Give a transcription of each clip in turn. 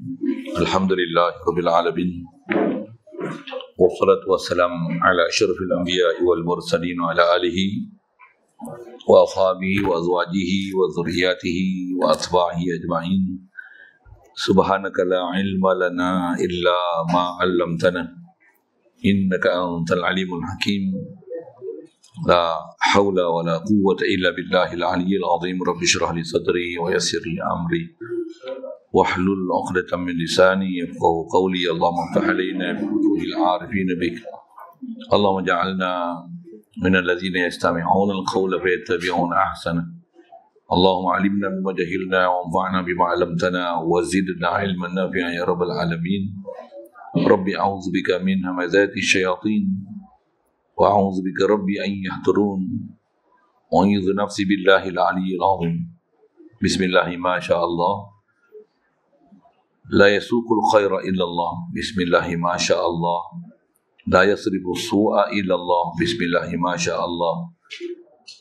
Alhamdulillah Rabbil Alamin. Wassalatu wassalamu ala asyrafil anbiya'i wal mursalin wa ala alihi wa ashabihi wa azwajihi wa dhurriyyatihi wa atba'ihi ajma'in. Subhanaka la ilma lana illa ma 'allamtana innaka antal alimul hakim. La hawla wa la quwwata illa billahil aliyyil azim. Rabbi shrah li sadri wa yassir li amri wahlul 'uqdatam min lisani yafqahu qawli. Allahumma iftah 'alaina bi futuhil 'arifin bik. Allahumma ja'alna min alladhina yastami'una al-qawla fayattabi'una ahsana. Allahumma 'allimna bima jahilna wa anfa'na bima 'allamtana wa zidna 'ilman nafi'an ya rabbal alamin. Rabbi a'udzu bika min hamazati syayatin wa a'udzu bika rabbi an yahdurun wa a'udzu nafsi billahi al-'aliyyil 'azim. Bismillah ma sha Allah. La yasuqul khaira illa Allah. Bismillah ma sha Allah. La yasrifu su'a illa Allah. Bismillah ma sha Allah.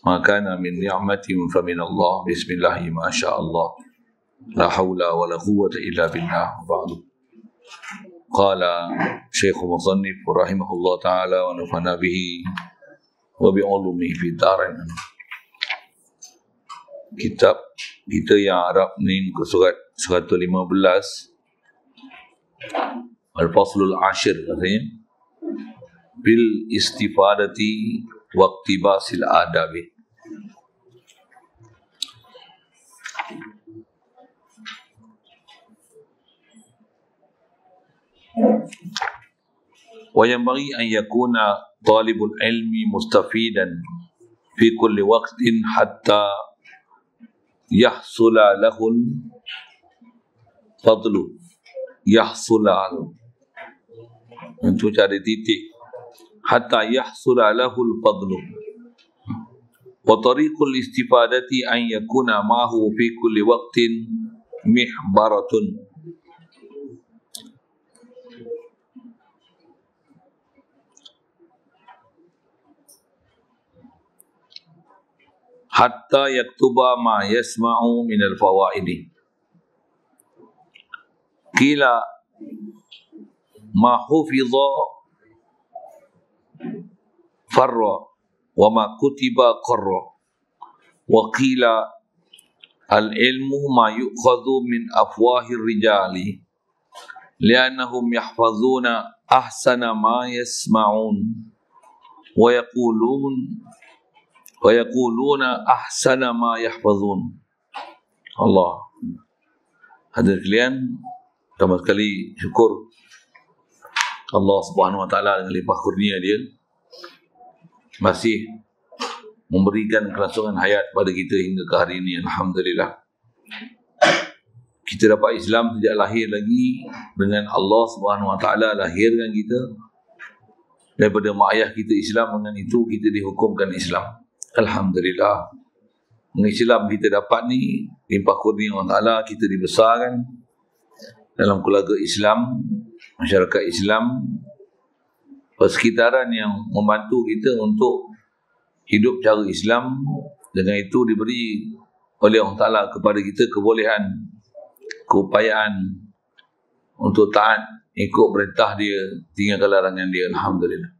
Ma kana min ni'matin fa min Allah. Bismillah ma sha Allah. La hawla wa la quwwata illa billah. Ba'du. Qala Syekh Musannif rahimahullah ta'ala wa nafana bihi wa bi'ulumihi fi darain. Kitab kita yang Arab ni muka surat 115, Al-Faslul Ashir katanya, bil istifadati wa iqtibasil adabi. Wa yanbaghi an yakuna talibul ilmi mustafidan fi kulli waqtin hatta yahsula lahul fadlu. Yahsula untuk cari titik, hatta yahsula lahul fadlu. Wa tariqul istifadati an yakuna ma'hu fi kulli waqtin mihbaratun. Hatta yaktuba ma yasma'u min al-fawaidi. Qila ma hufidha farra wa ma kutiba qarra. Wa qila al-ilmu ma yu'khadhu min afwahir rijali li'annahum yahfazuna ahsana ma yasma'un wa yaquluna ahsana ma yahfazun. Allah. Hadirin sekalian, pertama sekali syukur Allah Subhanahu wa taala dengan limpah kurnia dia masih memberikan kelangsungan hayat pada kita hingga ke hari ini. Alhamdulillah. Kita dapat Islam sejak lahir lagi dengan Allah Subhanahu wa taala lahirkan kita daripada mak ayah kita Islam, dengan itu kita dihukumkan Islam. Alhamdulillah. Islam kita dapat ni limpah kurnia Allah Ta'ala, kita dibesarkan dalam keluarga Islam, masyarakat Islam, persekitaran yang membantu kita untuk hidup cara Islam. Dengan itu diberi oleh Allah Ta'ala kepada kita kebolehan, keupayaan untuk taat, ikut perintah dia, tinggalkan larangan dia. Alhamdulillah.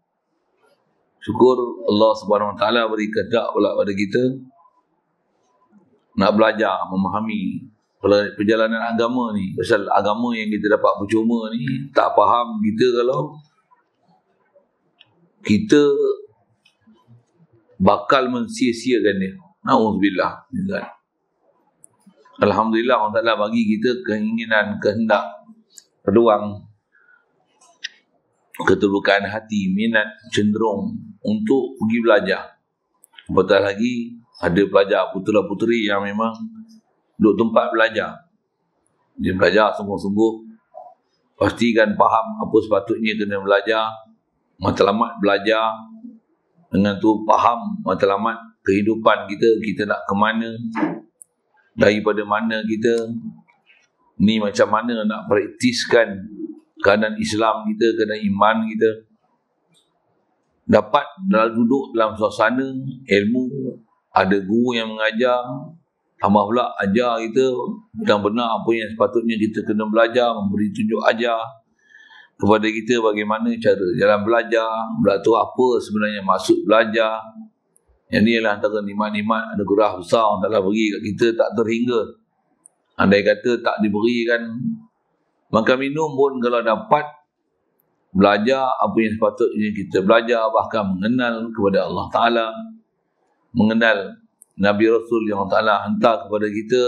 Syukur Allah Subhanahu Wa Taala beri kehendak pula pada kita nak belajar, memahami perjalanan agama ni. Pasal agama yang kita dapat percuma ni, tak faham kita kalau kita bakal mensia-siakan dia. Na'udzubillah. Alhamdulillah Allah Ta'ala bagi kita keinginan, kehendak, peluang, keterbukaan hati, minat, cenderung untuk pergi belajar. Apatah lagi ada pelajar putera-puteri yang memang duduk tempat belajar. Dia belajar sungguh-sungguh, pastikan faham apa sepatutnya kena belajar, matlamat belajar, dengan tu faham matlamat kehidupan kita, kita nak ke mana, daripada mana kita, ni macam mana nak praktiskan keadaan Islam kita, keadaan iman kita. Dapat duduk dalam suasana ilmu, ada guru yang mengajar, Allah pula ajar kita benar-benar apa yang sepatutnya kita kena belajar, memberi tunjuk ajar kepada kita bagaimana cara jalan belajar tu apa sebenarnya maksud belajar. Yang ni ialah antara nikmat-nikmat anugerah besar Allah Ta'ala beri kat kita tak terhingga. Andai kata tak diberikan makan minum pun, kalau dapat belajar apa yang sepatutnya kita belajar, bahkan mengenal kepada Allah Ta'ala, mengenal Nabi Rasul yang Allah Ta'ala hantar kepada kita,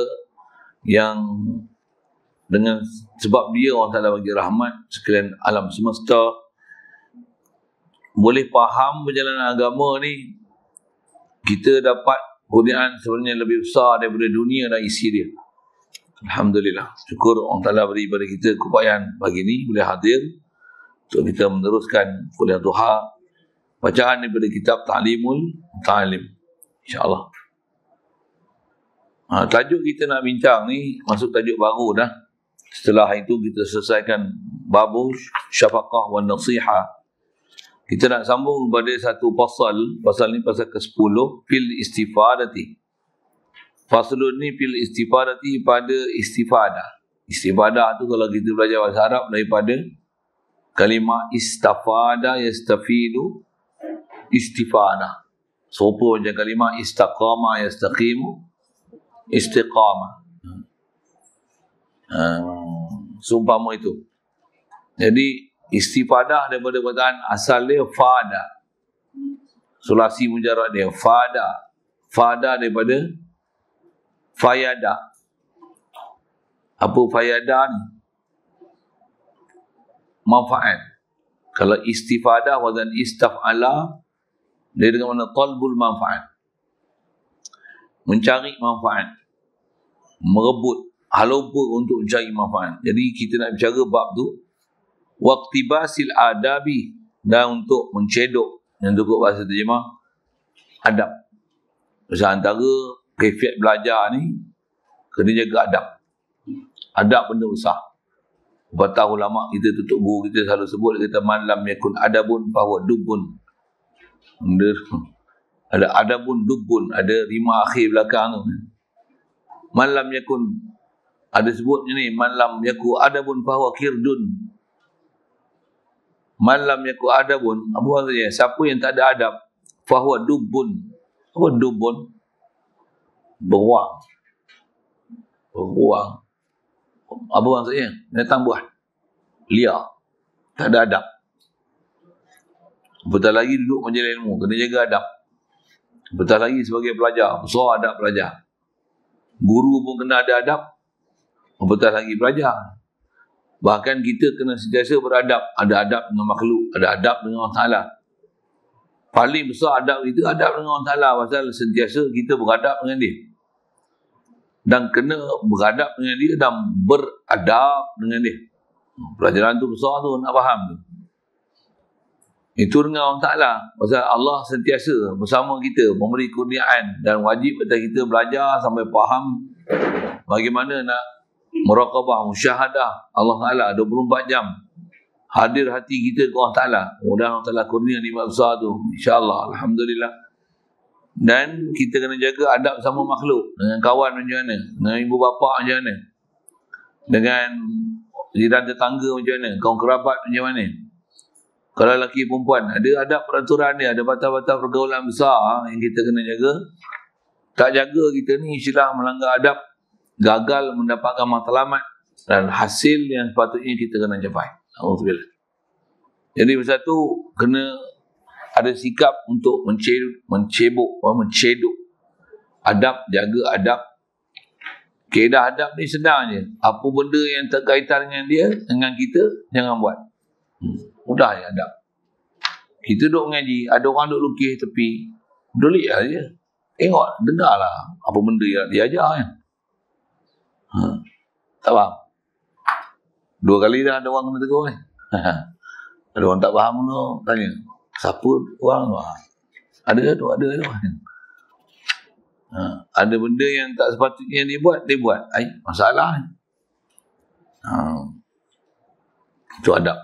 yang dengan sebab dia Allah Ta'ala bagi rahmat sekalian alam semesta, boleh faham perjalanan agama ni, kita dapat kurniaan sebenarnya lebih besar daripada dunia dan isi dia. Alhamdulillah, syukur Allah Ta'ala beri kepada kita keupayaan pagi ni boleh hadir untuk kita meneruskan kuliah duha, bacaan daripada kitab Ta'limul Ta'lim, insya-Allah. Tajuk kita nak bincang ni masuk tajuk baru dah. Setelah itu kita selesaikan babu syafaqah wan nasihah. Kita nak sambung kepada satu pasal ni pasal ke-10, fil istifadati. Faslun ni fil istifadati, pada istifadah. Istifadah tu kalau kita belajar bahasa Arab daripada kalimah istafada yastafidu, istifadah. Sopo macam kalimah istaqama yastaqimu, istiqamah. Sumpama itu. Jadi istifadah daripada perkataan asal dia fada. Sulasi mujarrad dia fada. Fada daripada fayada. Apa fayada ni? Manfaat. Kalau istifadah wazan istaf'ala, dia dengan mana talbul manfaat. Mencari manfaat, merebut, halupa untuk mencari manfaat. Jadi kita nak bicara bab tu waqtibasil adabi, dan untuk mencedok, yang tukar bahasa terjemah adab. Pasal antara kaifiat belajar ni kena jaga adab. Adab benda besar. Patah ulama kita, tutup guru kita selalu sebut, kita man lam yakun adabun fahuwa dubbun. Ada adabun dubbun, ada rima akhir belakang tu. Man lam yakun, ada sebut ni, man lam yakun adabun fahuwa kirdun. Man lam yakun adabun, apa maksudnya? Siapa yang tak ada adab, fahuwa dubbun. Apa dubbun? Beruang. Beruang. Apa maksudnya? Binatang buah. Liar. Tak ada adab. Betul lagi duduk majlis ilmu, kena jaga adab. Betul lagi sebagai pelajar, besar adab pelajar. Guru pun kena ada adab. Betul lagi pelajar. Bahkan kita kena sentiasa beradab. Ada adab dengan makhluk, ada adab dengan Allah Ta'ala. Paling besar adab kita, adab dengan Allah Ta'ala. Pasal sentiasa kita beradab dengan dia. Dan kena beradab dengan dia dan beradab dengan dia. Pelajaran tu besar tu, nak faham tu. Itu dengan Allah Ta'ala. Pasal Allah sentiasa bersama kita, memberi kurniaan, dan wajib atas kita belajar sampai faham bagaimana nak muraqabah, musyahadah Allah Ta'ala 24 jam. Hadir hati kita ke Allah Ta'ala. Mudah-mudahan Allah Ta'ala kurnia nikmat besar tu, insya-Allah. Alhamdulillah. Dan kita kena jaga adab sama makhluk. Dengan kawan macam mana, dengan ibu bapa macam mana, dengan jiran tetangga macam mana, kaum kerabat macam mana. Kalau lelaki perempuan, ada adab peraturan dia, ada batas-batas pergaulan besar yang kita kena jaga. Tak jaga, kita ni istilah melanggar adab, gagal mendapatkan matlamat dan hasil yang sepatutnya kita kena capai. Alhamdulillah. Jadi pasal tu kena ada sikap untuk mencedok adab, jaga adab. Kaedah adab ni senang je. Apa benda yang terkaitan dengan dia, dengan kita, jangan buat. Mudah je adab. Kita duduk mengaji, ada orang duduk lukis tepi, dolik lah je. Tengok, dengar lah apa benda yang dia ajar kan. Tak faham? 2 kali dah ada orang kena tegur kan. Ada orang tak faham tu, tanya, siapa orang tu? Ada tu kan. Ada benda yang tak sepatutnya dia buat. Masalah. Itu adab.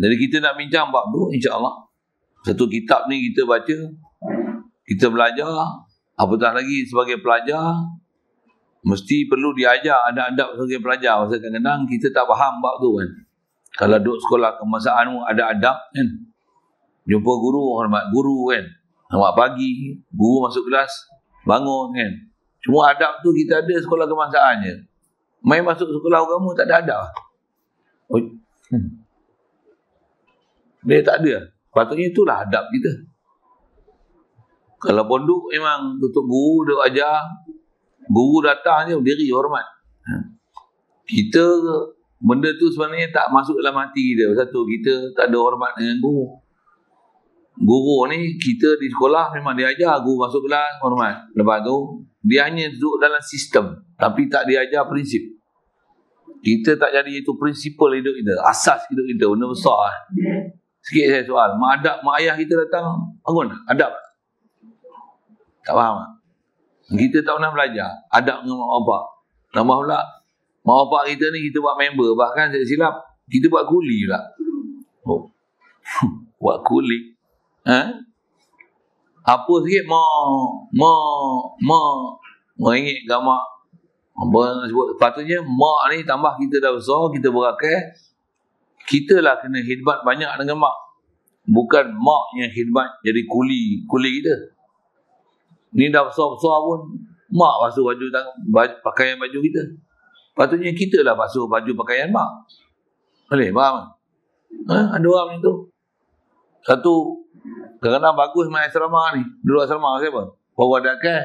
Jadi kita nak bincang bab tu, insya-Allah. Satu kitab ni kita baca, kita belajar, apatah lagi sebagai pelajar, Mesti perlu diajar ada adab sebagai pelajar. Pasal kadang-kadang kita tak faham bab tu kan. Kalau duduk sekolah kemasaan ada adab kan. Jumpa guru, hormat guru kan. Selamat pagi, guru masuk kelas, bangun kan. Cuma adab tu kita ada sekolah kemasaan je. Main masuk sekolah agama tak ada adab. Dia tak ada. Patutnya itulah adab kita. Kalau pondok memang tutup guru, dia ajar. Guru datang je, berdiri, hormat. Kita, benda tu sebenarnya tak masuk dalam hati kita. Satu, kita tak ada hormat dengan guru. Guru ni, kita di sekolah memang dia ajar. Guru masuk kelas, hormat. Lepas tu, dia hanya duduk dalam sistem. Tapi tak diajar prinsip. Kita tak jadi itu prinsipal hidup kita. Asas hidup kita, benda besar. Sikit saya soal. Mak ayah kita datang, bangun, adab. Tak faham tak? Kita tak pernah belajar adab dengan mak bapak. Tambah pula mak bapak kita ni kita buat member. Bahkan saya silap kita buat kuli pula. Buat kuli. Apa sikit ingat kat mak. Patutnya mak ni tambah kita dah besar, kita berakhir, kita lah kena khidmat banyak dengan mak. Bukan mak yang khidmat jadi kuli kita. Ni dah besar-besar pun mak basuh baju pakaian baju kita. Patutnya kita lah basuh baju pakaian mak. Boleh faham? Ada orang macam tu. Satu, kadang-kadang bagus main asrama ni. Duduk asrama siapa? Bawa adakkan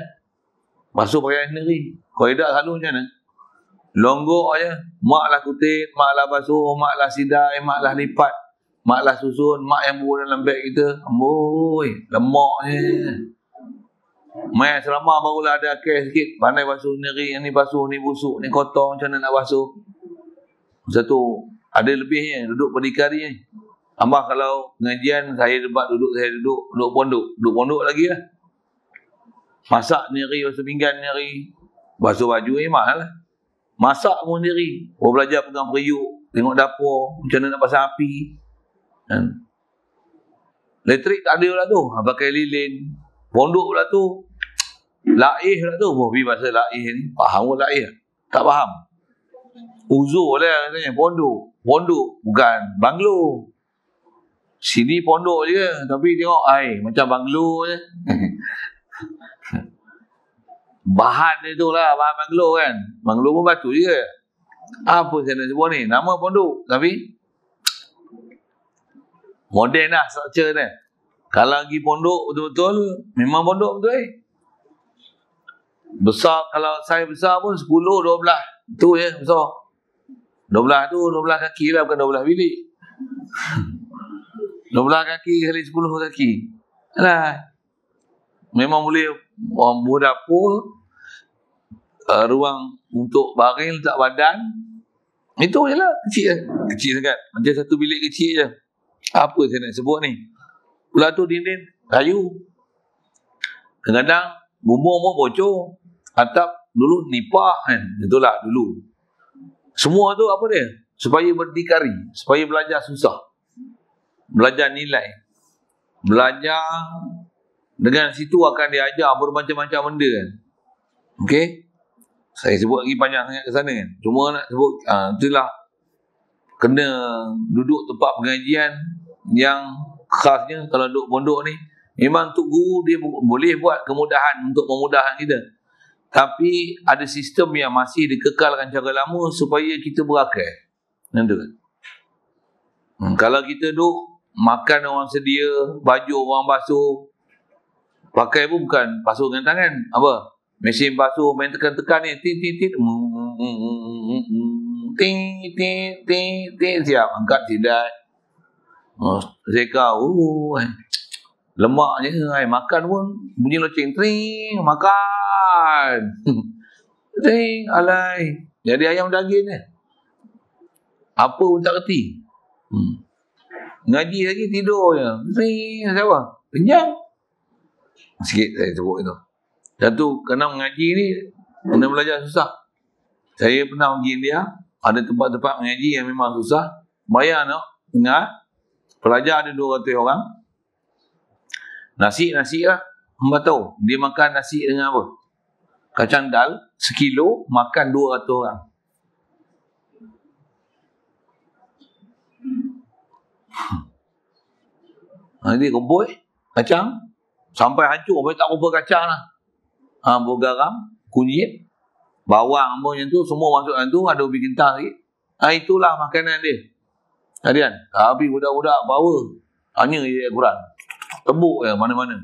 basuh pakaian sendiri. Kalau tidak selalu macam mana? Longgok je. Mak lah kutip, mak lah basuh, mak lah sidai, mak lah lipat, mak lah susun, mak yang bawa dalam beg kita. Amboi, lemak je. Main asrama barulah ada kes sikit. Pandai basuh sendiri. Yang ni basuh, ni busuk, ni kotor. Macam mana nak basuh? Satu, ada lebihnya. Duduk berdikari ni. Ambah kalau pengajian, saya duduk pondok. Duduk pondok lagi lah. Masak sendiri, basuh pinggan sendiri. Basuh baju mahal lah. Masak pun sendiri. Orang belajar pegang periuk. Tengok dapur. Macam mana nak pasang api. Elektrik tak ada lah tu. Pakai lilin. Pondok pula tu, laih pula tu. Pergi bahasa laih ni. Faham pun laih? Tak faham. Uzur lah katanya. Pondok. Bukan banglo. Sini pondok je. Tapi tengok, macam banglo je. Bahan dia tu lah. Bahan banglo kan. Banglo pun batu je. Apa saya nak sebut ni? Nama pondok. Tapi moden lah structure ni. Kalau pergi pondok betul-betul, memang pondok betul besar, kalau saya besar pun 10, 12. Tu je besar. 12 tu, 12 kaki lah, bukan 12 bilik. 12 kaki kali 10 kaki. Alah. Memang boleh orang buat dapur, ruang untuk baring letak badan. Itu je lah, kecil sangat. Macam satu bilik kecil je. Apa saya nak sebut ni? Pula tu dinding kayu. Kadang-kadang bumbung pun bocor. Atap dulu nipah kan. Itulah dulu. Semua tu apa dia? Supaya berdikari. Supaya belajar susah. Belajar nilai. Belajar dengan situ akan diajar bermacam-macam benda kan. Okey? Saya sebut lagi panjang sangat ke sana kan. Cuma nak sebut itulah kena duduk tempat pengajian yang khasnya kalau duduk pondok ni memang untuk guru dia boleh buat kemudahan untuk memudahkan kita, tapi ada sistem yang masih dikekalkan cara lama supaya kita berakal. Nanti kan kalau kita duduk makan orang sedia, baju orang basuh, pakai pun bukan basuh dengan tangan, apa mesin basuh main tekan-tekan ni, ting siap angkat sidai. Zeka, lemak je, makan pun bunyi loceng, tring, makan, tring, alai. Jadi ayam daging ni, apa pun tak kerti. Ngaji lagi tidur je, tring, siapa? Kenyang. Sikit saya sebut itu. Satu, kena mengaji ni, kena belajar susah. Saya pernah pergi India, ada tempat-tempat mengaji yang memang susah. Bayar nak dengar. Pelajar ada 200 orang. Nasi lah. Hamba tahu. Dia makan nasi dengan apa? Kacang dal sekilo makan 200 orang. Nanti rebus kacang sampai hancur, sampai tak rupa kacang lah. Bergaram, kunyit, bawang apa macam tu, semua masuk dalam tu, ada ubi kentang sikit. Itulah makanan dia. Kan? Tapi budak-budak power hanya je Al-Quran. Tebuk je mana-mana.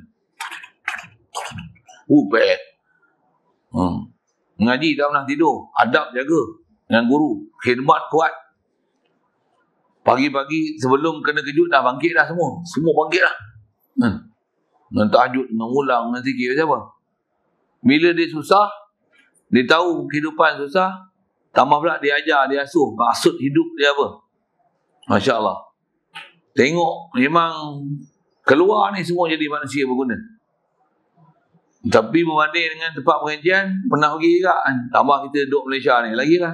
Best. Mengaji tak pernah tidur. Adab jaga dengan guru. Khidmat kuat. Pagi-pagi sebelum kena kejut dah bangkit dah semua. Semua bangkit dah. Dengan tahajud, dengan ulang, dengan zikir macam apa. Bila dia susah, dia tahu kehidupan susah, tambah pula dia ajar, dia asuh. Maksud hidup dia apa? Masya Allah. Tengok memang keluar ni semua jadi manusia berguna. Tapi berbanding dengan tempat pengajian, pernah pergi juga kan. Tambah kita duduk Malaysia ni lagi lah.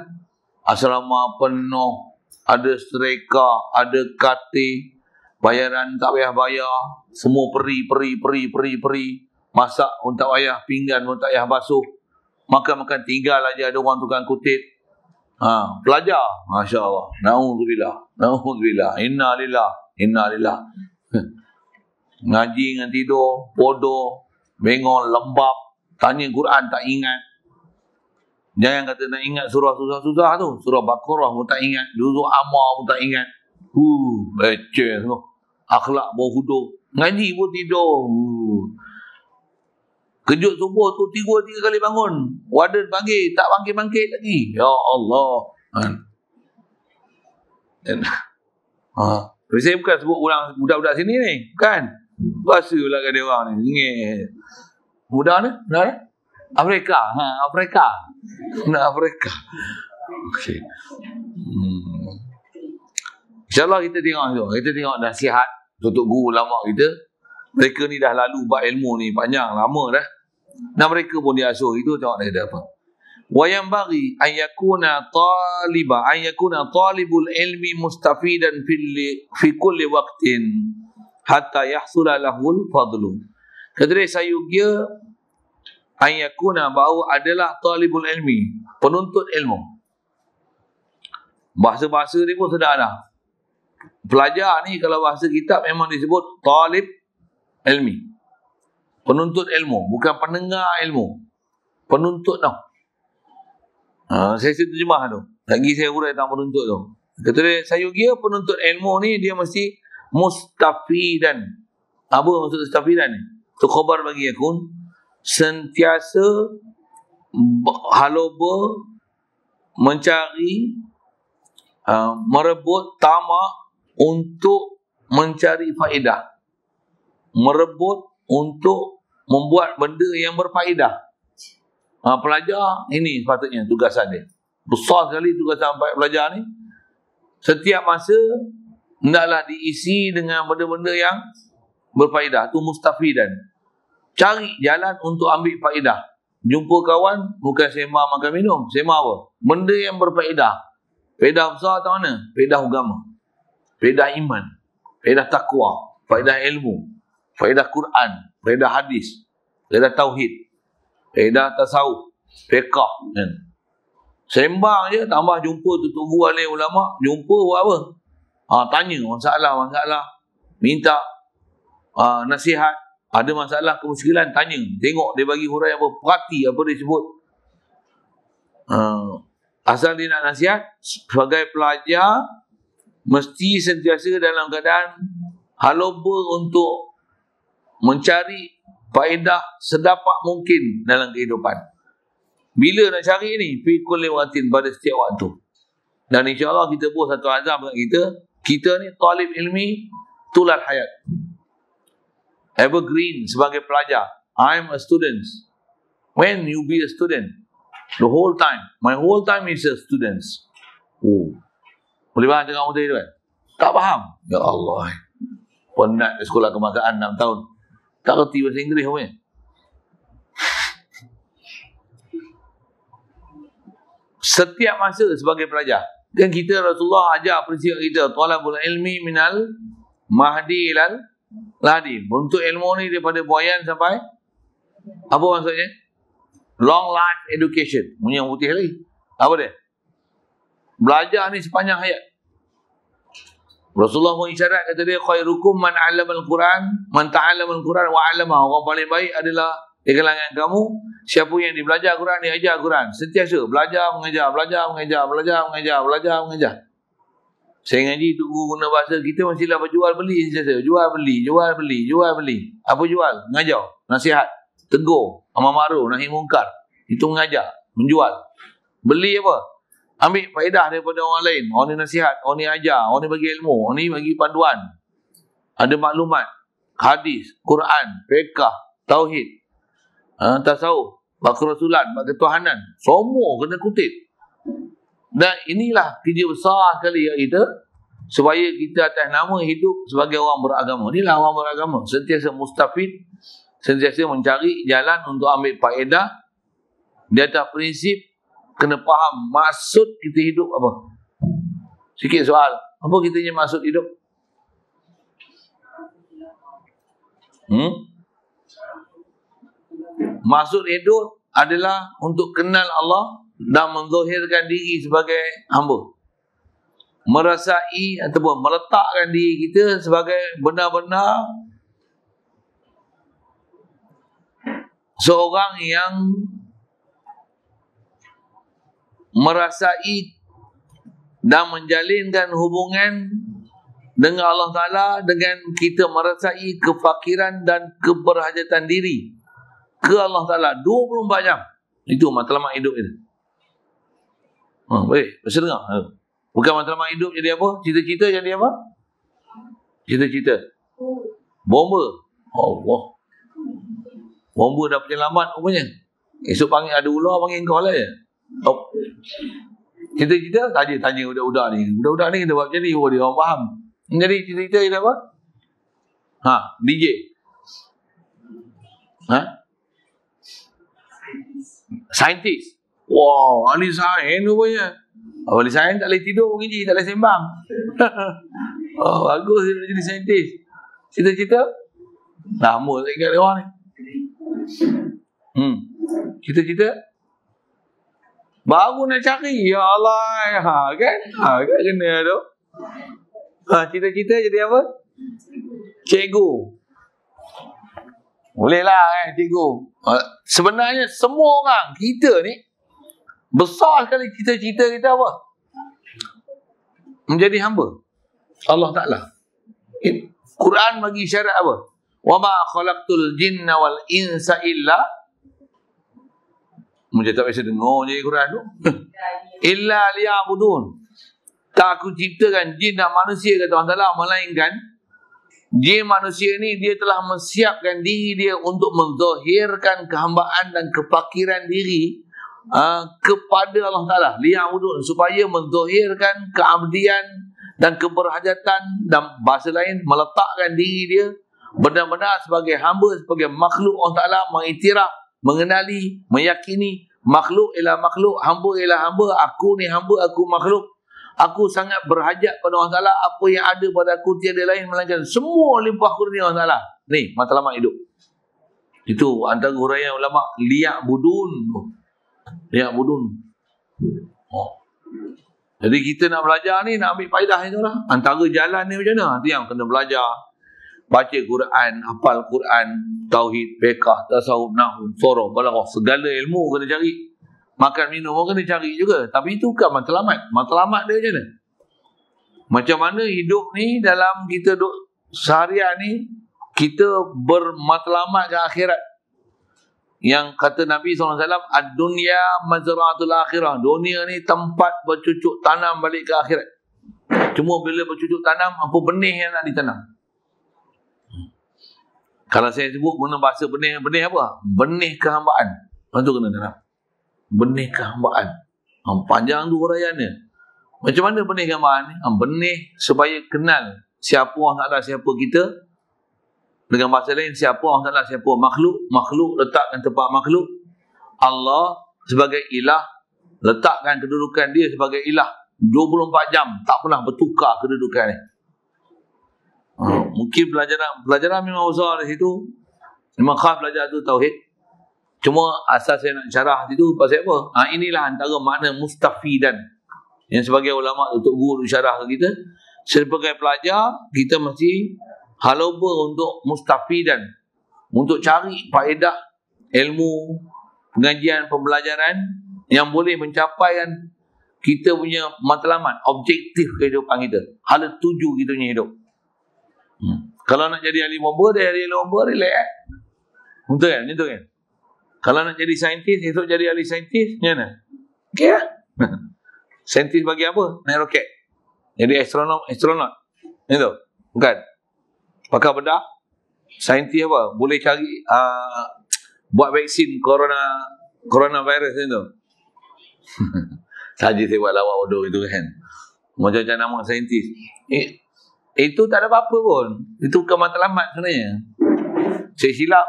Asrama penuh, ada streka, ada katil, bayaran tak payah bayar, semua peri. Masak pun tak payah, pinggan pun tak payah basuh. Makan-makan tinggal aja, ada orang tukang kutip. Pelajar, Masya Allah. Na'udzubillah. Inna lillah. Ngaji dengan tidur, bodoh, bengong, lembab, tanya Quran tak ingat. Jangan kata nak ingat surah susah-susah tu. Surah Baqarah pun tak ingat. Juzuk Ammar pun tak ingat. Leceh semua. Akhlak berhudur. Ngaji pun tidur. Kejut subuh tu 3 kali bangun. Warden panggil, tak bangkit-bangkit lagi. Ya Allah. Saya bukan sebut orang budak-budak sini ni. Kan? Basalah kat dia orang ni. Ngeh. Budak ni? Afrika. Afrika. Okey. InsyaAllah kita tengok tu. Kita tengok nasihat untuk guru ulama kita. Mereka ni dah lalu bab ilmu ni panjang lama dah. Dan mereka pun diasuh. Itu tengok dia ada apa. Wa yanbaghi an yakuna talibul ilmi mustafidan fi kulli waqtin hatta yahsula lahul fadlu. Kata dia sayugya an yakuna bahawa adalah talibul ilmi, penuntut ilmu. Bahasa-bahasa ni pun sudah ada. Pelajar ni kalau bahasa kitab memang disebut talib ilmi. Penuntut ilmu, bukan pendengar ilmu. Penuntut tau. Saya terjemah tu. Lagi saya urai tentang penuntut tu. Kata dia, sayugya penuntut ilmu ni dia mesti mustafidan. Apa maksud mustafidan ni? Tu khabar bagi aku. Sentiasa haloba mencari, merebut tamak untuk mencari faedah. Merebut untuk membuat benda yang berfaedah. Pelajar, ini sepatutnya tugasan dia. Besar sekali tugasan pelajar ni. Setiap masa hendaklah diisi dengan benda-benda yang berfaedah. Itu mustafidan. Cari jalan untuk ambil faedah. Jumpa kawan, bukan sembang makan minum. Sembang apa? Benda yang berfaedah. Faedah besar atau mana? Faedah agama. Faedah iman. Faedah taqwa. Faedah ilmu. Faedah Quran. Faedah hadis. Faedah tauhid. Faedah tasawuf. Fiqah. Sembang je, tambah jumpa tutup guru alim ulama. Jumpa buat apa? Tanya masalah. Minta nasihat. Ada masalah kemuskilan, tanya. Tengok dia bagi huraian apa. Perhati apa dia sebut. Asal dia nak nasihat, sebagai pelajar mesti sentiasa dalam keadaan haloba untuk mencari faedah sedapat mungkin dalam kehidupan. Bila nak cari ni? Fi kulli waqtin, pada setiap waktu. Dan insya-Allah kita buat satu azam kat kita ni talib ilmi tulal hayat. Evergreen sebagai pelajar. I'm a student. When you be a student? The whole time. My whole time is a student. Boleh faham tengok betul tu kan? Tak faham? Ya Allah. Penat sekolah kebangsaan 6 tahun. Tak kerti bahasa Inggeris apa ya? Setiap masa sebagai pelajar. Dan kita Rasulullah ajar prinsip kita. Talabul ilmi minal mahdi ilal lahdi. Untuk ilmu ni daripada buayan sampai apa maksudnya? Long life education. Punya yang putih lagi. Apa dia? Belajar ni sepanjang hayat. Rasulullah mengisyarat, kata dia, khairukum man 'allama al-Quran, man ta'allama al-Quran wa 'allama. Orang paling baik adalah di kalangan kamu siapa yang belajar Quran, dia ajar Quran. Sentiasa belajar, mengajar, belajar, mengajar, belajar, mengajar, belajar, mengajar. Saya ngaji tu guna bahasa kita mestilah berjual beli sentiasa. Jual beli, jual beli, jual beli. Apa jual? Mengajar, nasihat, tegur, amar ma'ruf, nahi mungkar. Itu mengajar, menjual. Beli apa? Ambil faedah daripada orang lain. Orang ni nasihat, orang ni ajar, orang ni bagi ilmu, orang ni bagi panduan. Ada maklumat, hadis, Quran, fiqh, tauhid, tasawuf, bab kerasulan, bab ketuhanan. Semua kena kutip. Dan inilah kerja besar sekali kita, supaya kita atas nama hidup sebagai orang beragama. Inilah orang beragama. Sentiasa mustafid, sentiasa mencari jalan untuk ambil faedah di atas prinsip. Kena faham maksud kita hidup apa. Sikit soal. Apa kita punya maksud hidup? Maksud hidup adalah untuk kenal Allah dan menzahirkan diri sebagai hamba. Merasai ataupun meletakkan diri kita sebagai benar-benar seorang yang merasai dan menjalinkan hubungan dengan Allah Ta'ala dengan kita merasai kefakiran dan keberhajatan diri ke Allah Ta'ala 24 jam. Itu matlamat hidup itu. Boleh? Bisa dengar? Bukan matlamat hidup jadi apa? Cita-cita jadi apa? Cita-cita bomba. Allah. Bomba dah penyelamat rupanya. Esok panggil ada ular, panggil kau lah ya. Oh. Cita-cita tanya budak-budak ni. Budak-budak ni kita buat jadi dia orang faham. Jadi cita-cita dia apa? DJ. Saintis. Wow, ahli sains rupanya. Ahli sains tak boleh tidur begini, tak boleh sembang. Oh, bagus dia jadi saintis. Cita-cita? Lama tak ingat dia orang ni. Cita-cita? Baru nak cari. Ya Allah. Kan? Kan kena tu. Cita-cita jadi apa? Cikgu. Boleh lah kan cikgu. Sebenarnya semua orang, kita ni, besar sekali cita-cita kita apa? Menjadi hamba Allah Ta'ala. Quran bagi syarat apa? Wa ma khalaqtul jinna wal insa illa, macam tak biasa dengar je Quran tu. Illa liya'budun. Tak aku ciptakan jin dan manusia, kata Allah Ta'ala, melainkan jin manusia ni dia telah mensiapkan diri dia untuk menzahirkan kehambaan dan kefakiran diri kepada Allah Ta'ala. Liya'budun, supaya menzahirkan keabdian dan keberhajatan, dan bahasa lain meletakkan diri dia benar-benar sebagai hamba, sebagai makhluk Allah Ta'ala, mengiktiraf, mengenali, meyakini makhluk ialah makhluk, hamba ialah hamba, aku ni hamba, aku makhluk. Aku sangat berhajat pada Allah Ta'ala. Apa yang ada pada aku tiada lain melainkan semua limpah kurnia Allah Ta'ala. Ni matlamat hidup. Itu antara huraian ulama. Liya'budun. Liya'budun. Jadi kita nak belajar ni, nak ambil faedah itu lah. Antara jalan ni macam mana? Itu yang kena belajar. Baca Quran, hafal Quran, tauhid, fiqh, tasawuf, nahwu, soroh, balaghah, segala ilmu kena cari. Makan minum pun kena cari juga. Tapi itu bukan matlamat. Matlamat dia macam mana? Macam mana hidup ni dalam kita duduk seharian ni, kita bermatlamat ke akhirat. Yang kata Nabi SAW, ad-dunya mazra'atul akhirah. Dunia ni tempat bercucuk tanam balik ke akhirat. Cuma bila bercucuk tanam, apa benih yang nak ditanam? Kalau saya sebut guna bahasa benih apa? Benih kehambaan. Itu kena tanam. Benih kehambaan. Panjang tu huraiannya. Macam mana benih kehambaan ni? Benih supaya kenal siapa Allah Ta'ala, siapa kita. Dengan bahasa lain, siapa Allah Ta'ala, siapa makhluk. Makhluk letakkan tempat makhluk. Allah sebagai ilah, letakkan kedudukan dia sebagai ilah. 24 jam. Tak pernah bertukar kedudukan ni. Mungkin pelajaran memang besar di situ. Memang khas belajar tu tauhid. Cuma asal saya nak syarah itu pasal apa? Inilah antara makna mustafidan. Yang sebagai ulama untuk guru syarah ke kita, sebagai pelajar kita mesti haloba untuk mustafidan, untuk cari faedah ilmu, pengajian, pembelajaran yang boleh mencapai kita punya matlamat, objektif kehidupan kita, hala tuju kita punya hidup. Kalau nak jadi ahli bomba, dia ahli bomba, relax. Betul kan? Betul kan? Kalau nak jadi saintis, esok jadi ahli saintis, macam mana? Okey lah. Saintis bagi apa? Naik roket. Jadi astronaut. Itu? Bukan? Pakar bedah. Saintis apa? Boleh cari, buat vaksin coronavirus itu. Saja saya buat lawak bodoh itu kan. Macam-macam nama saintis. Itu tak ada apa-apa pun. Itu bukan matlamat sebenarnya. Saya silap.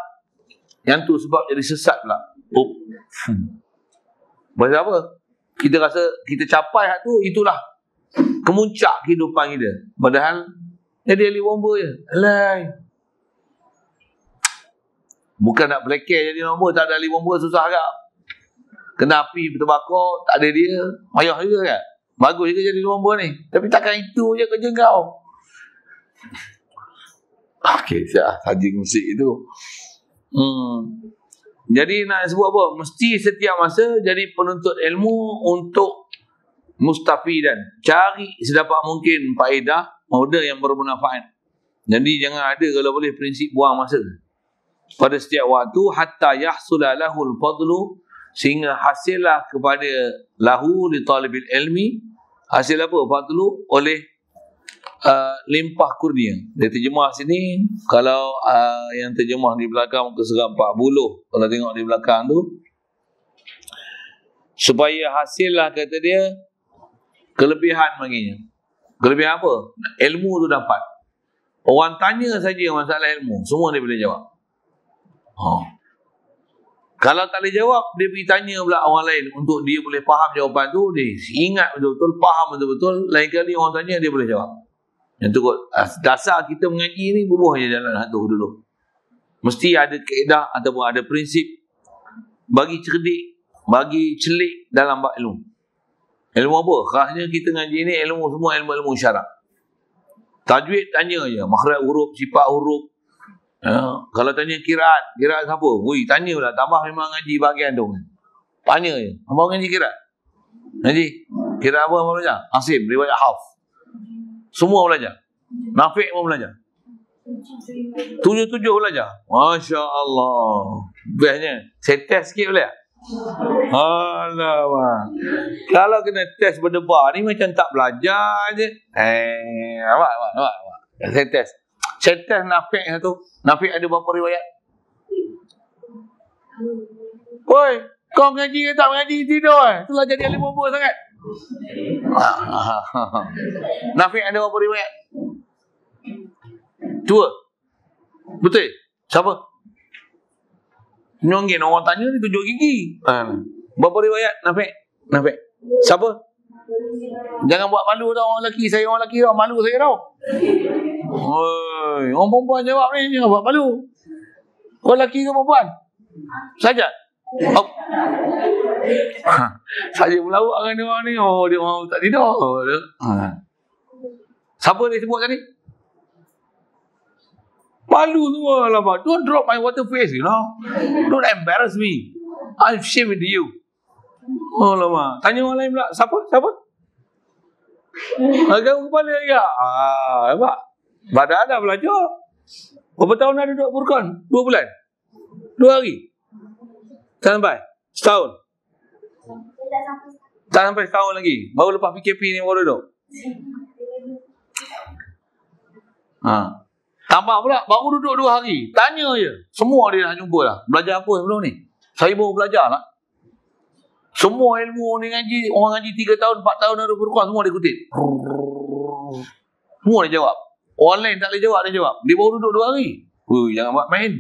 Yang tu sebab jadi sesat pula. Pasal apa? Kita rasa kita capai hak tu, itulah kemuncak kehidupan kita. Padahal jadi ahli bomba je. Alai. Bukan nak pelekeh jadi bomba, tak ada ahli bomba susah agak. Kena api terbakar, tak ada dia, payah juga kan? Bagus juga jadi bomba ni. Tapi takkan itu je kerja kau. Okey, siap saji musik itu. Jadi nak sebut apa? Mesti setiap masa jadi penuntut ilmu untuk mustafidan. Cari sedapat mungkin faedah, modal yang bermanfaat. Jadi jangan ada kalau boleh prinsip buang masa. Pada setiap waktu hatta yahsula lahul fadlu, sehingga hasillah kepada lahu li talibil ilmi, hasil apa? Fadlu oleh limpah kurnia. Dia terjemah sini, kalau yang terjemah di belakang muka surat 40, kalau tengok di belakang tu, supaya hasillah kata dia kelebihan baginya. Kelebihan apa? Ilmu tu dapat. Orang tanya saja masalah ilmu, semua dia boleh jawab. Kalau tak boleh jawab, dia pergi tanya pula orang lain untuk dia boleh faham jawapan tu. Dia ingat betul-betul, faham betul-betul. Lain kali orang tanya, dia boleh jawab. Yang tu kot, dasar kita mengaji ni bubuh je jalan satu dulu. Mesti ada kaedah ataupun ada prinsip bagi cerdik, bagi celik dalam bab ilmu. Ilmu apa? Khasnya kita ngaji ni ilmu semua ilmu-ilmu syarak. Tajwid tanya je, makhraj huruf, sifat huruf. Kalau tanya kiraat siapa? Wui, tanya pula. Tambah memang ngaji bahagian tu. Tanya je. Abang ngaji kiraat? Ngaji? Kiraat apa abang belajar? Asim, riwayat Hafs. Semua belajar. Nafiq pun belajar. 7 belajar. Masya Allah. Bestnya. Saya test sikit boleh tak? Alamak. Kalau kena test berdebar ni macam tak belajar je. Awak. Saya test Nafiq satu. Nafiq ada berapa riwayat? Oi, kau ngaji ke tak ngaji tidur itulah jadi ahli bomba sangat. Nafiq ada berapa riwayat? 2. Betul? Siapa? Nyonggin orang tanya ni tunjuk gigi. Berapa riwayat Nafiq? Siapa? Jangan buat malu tau orang lelaki. Saya orang lelaki tau. Malu saya tau. Oi, orang perempuan jawab ni. Jangan buat malu. Orang lelaki ke perempuan? Sajat? Saja melawak dengan dia orang ni. Dia orang tak tidur. Siapa dia sebut tadi? Malu semua lah. Don't drop my water face, you know. Don't embarrass me. I'll shame with you. Oh lama. Tanya orang lain pula. Siapa? Agak kepala ya. Nampak? Badan dah belajar. Berapa tahun dah duduk Furqan? 2 bulan? 2 hari? Tak sampai? Setahun? Tak sampai setahun lagi. Baru lepas PKP ni baru duduk. Tambah pula baru duduk 2 hari. Tanya je. Semua dia dah jumpa dah. Belajar apa sebelum ni? Saya baru belajar lah. Semua ilmu ni ngaji, orang ngaji 3 tahun, 4 tahun ada Furqan, semua dia kutip. Semua dia jawab. Orang lain tak boleh jawab, dia jawab. Dia baru duduk 2 hari. Jangan buat main.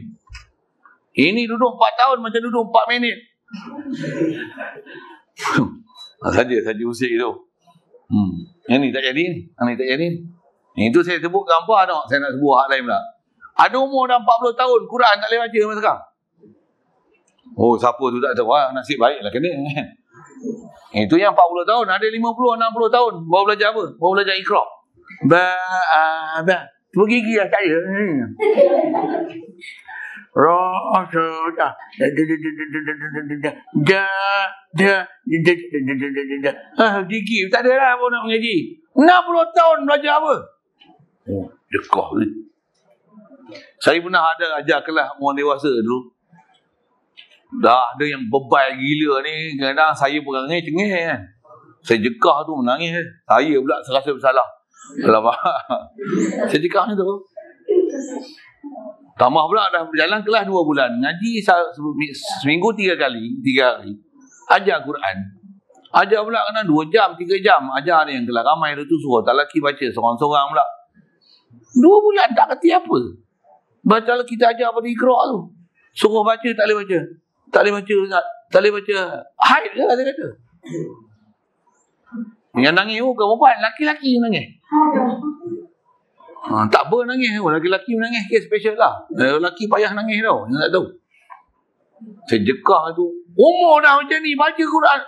Ini duduk 4 tahun macam duduk 4 minit. Saja musik tu. Yang ni tak jadi ni. Itu saya sebut gambar tak? Saya nak sebut hak lain pula. Ada umur dah 40 tahun, Quran tak boleh baca sampai sekarang. Oh, siapa tu tak tahu. Nasib baiklah kena. Itu yang 40 tahun. Ada 50, 60 tahun. Baru belajar apa? Baru belajar Iqra. Tu gigi lah saya. Gigi. Tak ada lah pun nak mengaji. 60 tahun belajar apa? Oh, dekah ni. Saya pernah ada ajar kelas orang dewasa dulu. Dah ada yang bebal gila ni. Kadang-kadang saya perangai cengih kan. Saya jekah tu menangis. Saya pula serasa bersalah. Alamak. Saya jekah ni tu. Tambah pula dah berjalan kelas 2 bulan. Ngaji seminggu 3 kali. 3 hari. Ajar Quran. Ajar pula kena 2 jam, 3 jam. Ajar ni yang kelas ramai tu suruh. Tak lelaki baca seorang-seorang pula. 2 bulan tak kerti apa. Baca lah kita ajar pada Iqra tu. Suruh baca tak boleh baca. Tak boleh baca Ustaz. Tak boleh baca. Haid ke dia kata. Yang nangis bukan perempuan. Laki-laki yang nangis. Tak apa nangis. Laki-laki menangis kes special lah. Lelaki payah nangis tau. Yang tak tahu. Saya jekah tu. Umur dah macam ni. Baca Quran.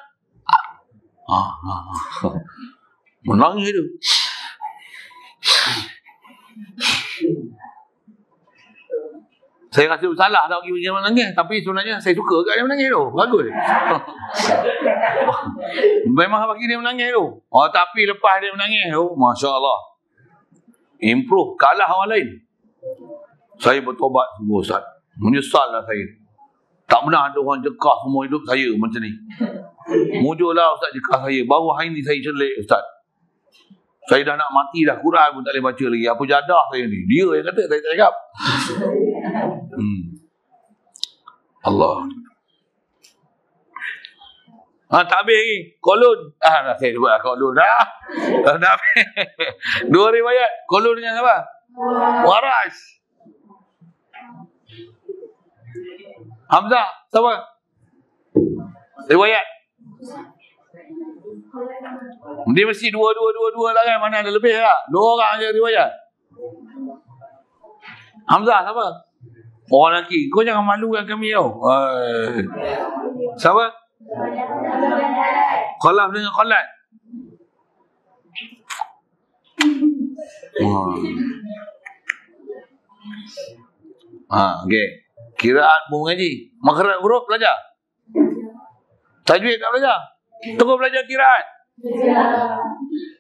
Menangis tu. Saya rasa bersalah tak pergi menangis. Tapi sebenarnya saya suka kat dia menangis tu. Bagus. Memang bagi dia menangis tu. Tapi lepas dia menangis tu, Masya Allah. Improve. Kalah orang lain. Saya bertobat semua Ustaz. Menyesal lah saya. Tak pernah ada orang jekah semua hidup saya macam ni. Mujurlah Ustaz jekah saya. Baru hari ni saya celik Ustaz. Saya dah nak mati dah. Quran pun tak boleh baca lagi. Apa jadah saya ni? Dia yang kata, saya tak cakap. Allah. Tak habis lagi. Kolon. Saya buat kolon dah. Tak habis. 2 riwayat. Kolon dengan siapa? Waras. Hamzah. Siapa? Riwayat. Dia mesti dua lah kan. Mana ada lebih lah. 2 orang je riwayat. Hamzah siapa? Orang lelaki. Kau jangan malukan kami tau. Siapa? Khalaf dengan Khalat. Okey. Kiraat pun mengaji. Makhraj huruf belajar. Tajwid tak belajar. Terus belajar kiraat.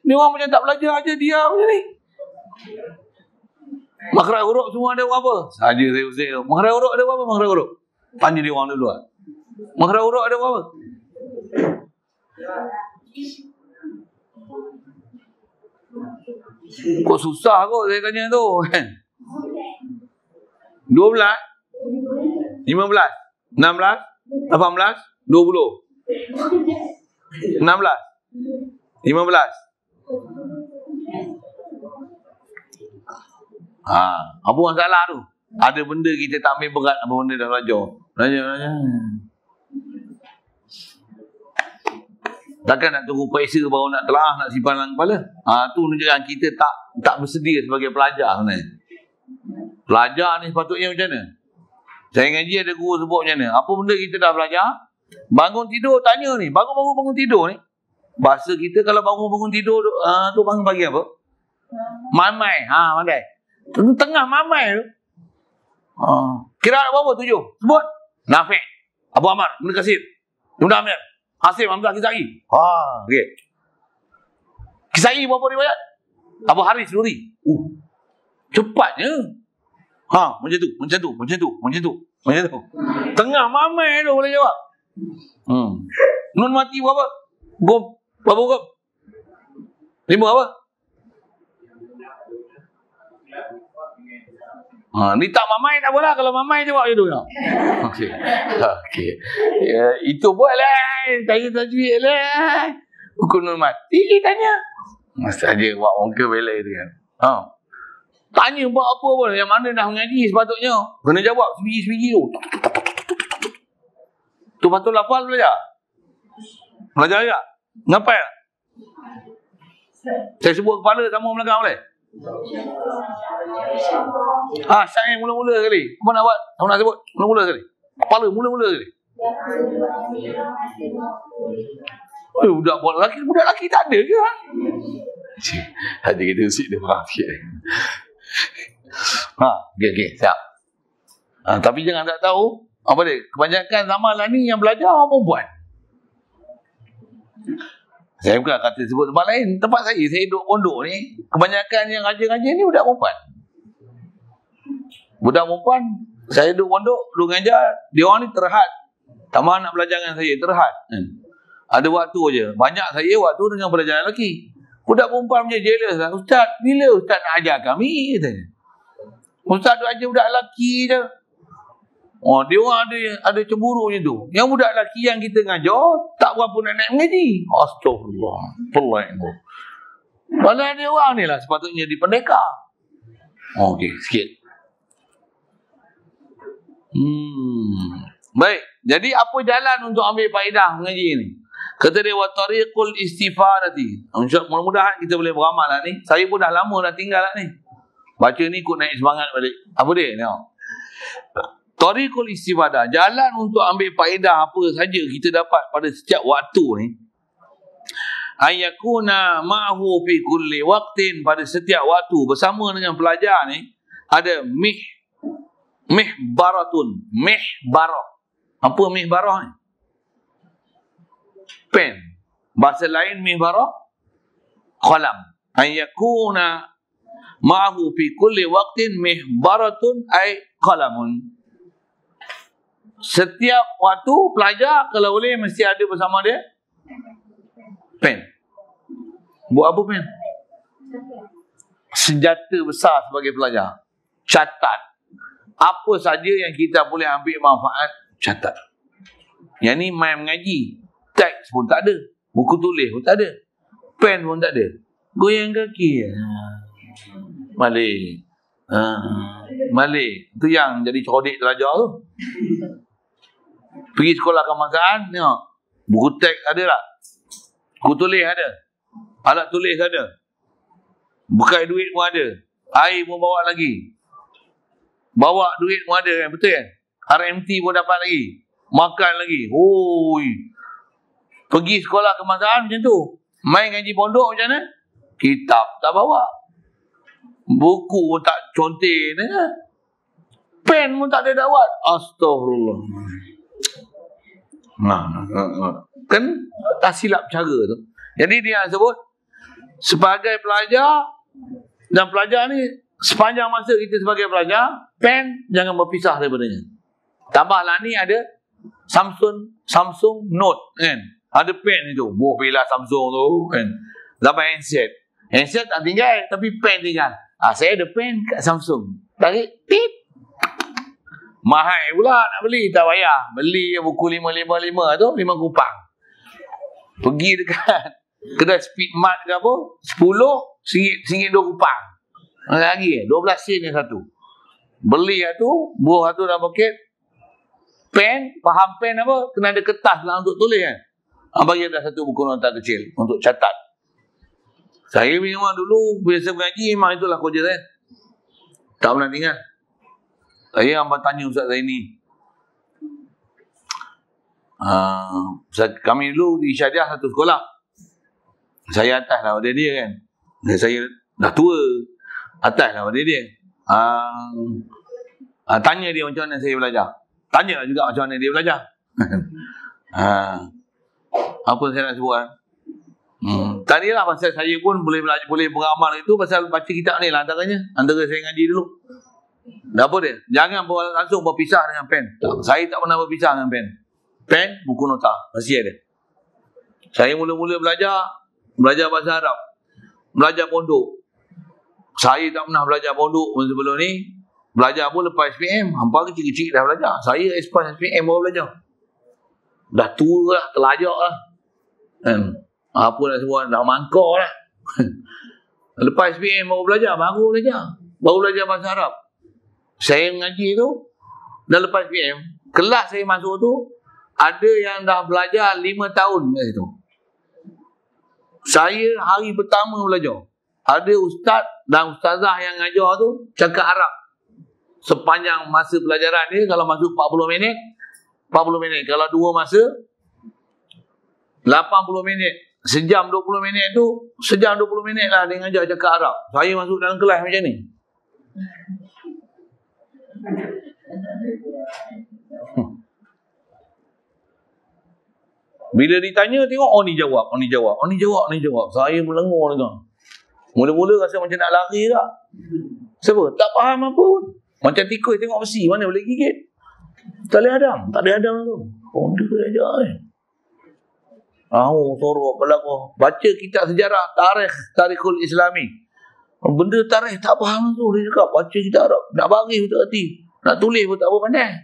Ni orang macam tak belajar aja dia macam ni. Makhraj huruf semua ada apa? Saja saya usik tu. Makhraj huruf ada apa? Makhraj huruf. Tanya dia orang dulu lah. Makhraj huruf ada apa? Kok susah kot saya tanya tu. 12 15 16 18 20 16 15 apa masalah tu? Ada benda kita tak ambil berat, apa benda dah belajar. Takkan nak tunggu periksa baru nak telah, nak simpan dalam kepala. Tu menunjukkan kita tak bersedia sebagai pelajar sebenarnya. Pelajar ni sepatutnya macam mana? Saya ngaji ada guru sebut macam mana? Apa benda kita dah belajar? Bangun tidur tanya ni, bangun tidur ni. Bahasa kita kalau bangun tidur tu bangun pagi apa? Mamai. Pandai. Tengah mamai tu. Kira apa 7? Sebut. Nafi', Abu Amar, Ibn Kasir, Ibn Amir, Hasim, Hamzah, Kisai. Okey. Kisai berapa riwayat? Abu Haris Nuri. Cepatnya. Macam tu. Tengah mamai tu boleh jawab. Nun mati berapa? Berapa hukum? 5 apa? Ni tak mamai tak apalah. Kalau mamai jawab je tu. Okey. Itu buatlah. Tanya tajwid lah. Hukum nun mati tanya. Masa dia buat muka belai tu kan. Tanya buat apa pun. Yang mana dah mengaji sepatutnya. Kena jawab sebiji-sebiji tu. Tu patut lafal belajar. Belajar tak? Ngapai tak? Saya sebut kepala sama belakang boleh? Saya mula-mula sekali. Apa nak buat? Apa nak sebut? Mula-mula sekali. Kepala mula-mula sekali. Oh, budak lelaki tak ada ke? Hadi kita usik dia faham sikit. Okey, siap. Tapi jangan tak tahu, apa dia? Kebanyakan zaman lah ni yang belajar orang perempuan. Saya bukan kata sebut tempat lain. Tempat saya duduk pondok ni, kebanyakan yang ngajar-ngajar ni budak perempuan. Budak perempuan, saya duduk pondok, duduk ngajar, dia orang ni terhad. Tak mahu nak belajar dengan saya, terhad. Ada waktu je. Banyak saya waktu dengan pelajaran lelaki. Budak perempuan punya jealous lah. Ustaz, bila Ustaz nak ajar kami? Katanya. Ustaz duk ajar budak lelaki je. Oh, dia orang ada cemburu je tu. Yang budak lelaki yang kita ngajar, tak berapa nak naik mengaji. Astagfirullah. Pelik tu. Padahal dia orang ni lah sepatutnya dipendekar. Okey, sikit. Baik. Jadi apa jalan untuk ambil faedah mengaji ni? Kata dia wa tariqul istifadati. Mudah-mudahan kita boleh beramal lah ni. Saya pun dah lama dah tinggal lah ni. Baca ni ikut naik semangat balik. Apa dia? Tengok. Tariqul istifadah. Jalan untuk ambil faedah apa saja kita dapat pada setiap waktu ni. Ayakuna ma'hu fi kulli waqtin. Pada setiap waktu bersama dengan pelajar ni. Ada mihbaratun. Mihbarah. Apa mihbarah ni? Pen. Bahasa lain mihbarah. Qalam. Ayakuna ma'hu fi kulli waqtin mihbaratun ay qalamun. Setiap waktu pelajar kalau boleh mesti ada bersama dia pen. Buat apa pen? Senjata besar sebagai pelajar. Catat. Apa saja yang kita boleh ambil manfaat, catat. Yang ni main mengaji. Teks pun tak ada. Buku tulis pun tak ada. Pen pun tak ada. Goyang kaki. Malik. Malik. Itu yang jadi cerdik belajar tu. Pergi sekolah kebangsaan, tengok. Buku teks ada tak? Buku tulis ada. Alat tulis ada. Bekai duit pun ada. Air pun bawa lagi. Bawa duit pun ada kan? Betul kan? RMT pun dapat lagi. Makan lagi. Oi. Pergi sekolah kebangsaan macam tu. Main ngaji pondok macam mana? Kitab tak bawa. Buku pun tak contin. Pen pun tak ada dakwat. Astagfirullah. Kan tak silap cara tu. Jadi dia sebut sebagai pelajar, dan pelajar ni sepanjang masa kita sebagai pelajar, pen jangan berpisah daripadanya. Tambahlah ni ada Samsung Note kan. Ada pen itu. Buah bila Samsung tu kan. Zaman handset tak tinggal, tapi pen tinggal. Saya ada pen kat Samsung. Tarik tip. Mahal pula nak beli, tak payah. Beli buku 555 tu 5 kupang. Pergi dekat kedai Speedmart ke apa, 10 RM1 2 kupang. Lagi 12 sen yang satu. Beli tu, buah tu dalam poket. Pen, faham pen apa? Kena ada kertas lah untuk tulis kan. Bagi ada satu buku nota kecil untuk catat. Saya memang dulu biasa mengaji, memang itulah kerja saya. Tak pernah tinggal. Saya hamba tanya Ustaz Zaini. Kami dulu di Syariah satu sekolah. Saya atas lah pada dia kan. Saya dah tua. Atas lah pada dia. Tanya dia macam mana saya belajar. Tanya juga macam mana dia belajar. Apa saya nak sebut? Tadilah pasal saya pun boleh belajar, boleh beramal itu pasal baca kitab ni lah antaranya. Antara saya ngaji dulu. Apa dia? Jangan langsung berpisah dengan pen. Saya tak pernah berpisah dengan pen. Pen, buku nota. Masih ada. Saya mula-mula belajar bahasa Arab. Belajar pondok. Saya tak pernah belajar pondok sebelum ni. Belajar pun lepas SPM. Hampa kecil-kecil dah belajar. Saya lepas SPM baru belajar. Dah tua lah, terlajak lah. Apa nak sebut, dah mangkor lah. Lepas SPM baru belajar. Baru belajar bahasa Arab. Saya mengaji tu, dah lepas PM, kelas saya masuk tu, ada yang dah belajar 5 tahun kat situ. Saya hari pertama belajar. Ada ustaz dan ustazah yang ngajar tu, cakap Arab. Sepanjang masa pelajaran dia, kalau masuk 40 minit, 40 minit. Kalau 2 masa, 80 minit. Sejam 20 minit tu, sejam 20 minit lah dia ngajar cakap Arab. Saya masuk dalam kelas macam ni. Bila ditanya, tengok, oh ni jawab, oh ni jawab, oh ni jawab, ni jawab. Saya melengur ni. Mula-mula rasa macam nak lari tak? Sebab tak faham apa pun. Macam tikus tengok besi, mana boleh gigit? Tak boleh hadam, tak ada hadam tu. Oh, dia boleh ajar ni. Sorok berlaku. Baca kitab sejarah, Tarikhul Islami. Benda tarikh tak faham tu. Dia cakap, baca kitab Arab. Nak baris pun tak hati. Nak tulis pun tak apa pandai.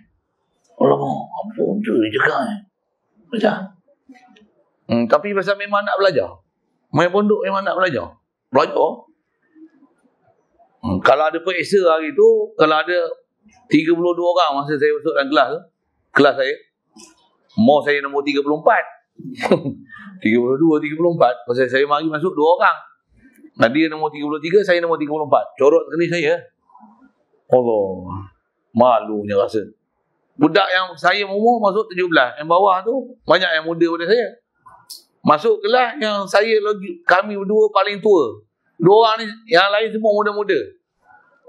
Alamak, apa tu dia cakap ni? Baca. Tapi pasal memang nak belajar. Main pondok memang nak belajar. Belajar. Kalau ada periksa hari tu, kalau ada 32 orang masa saya masuk dalam kelas tu, kelas saya, mau saya nombor 34. 32, 34. Pasal saya mari masuk 2 orang. Dia nombor 33, saya nombor 34. Corot sekali saya. Allah, malunya rasa. Budak yang saya umur masuk 17. Yang bawah tu banyak yang muda pada saya. Masuk kelas yang saya lagi, kami berdua paling tua. 2 orang ni, yang lain semua muda-muda.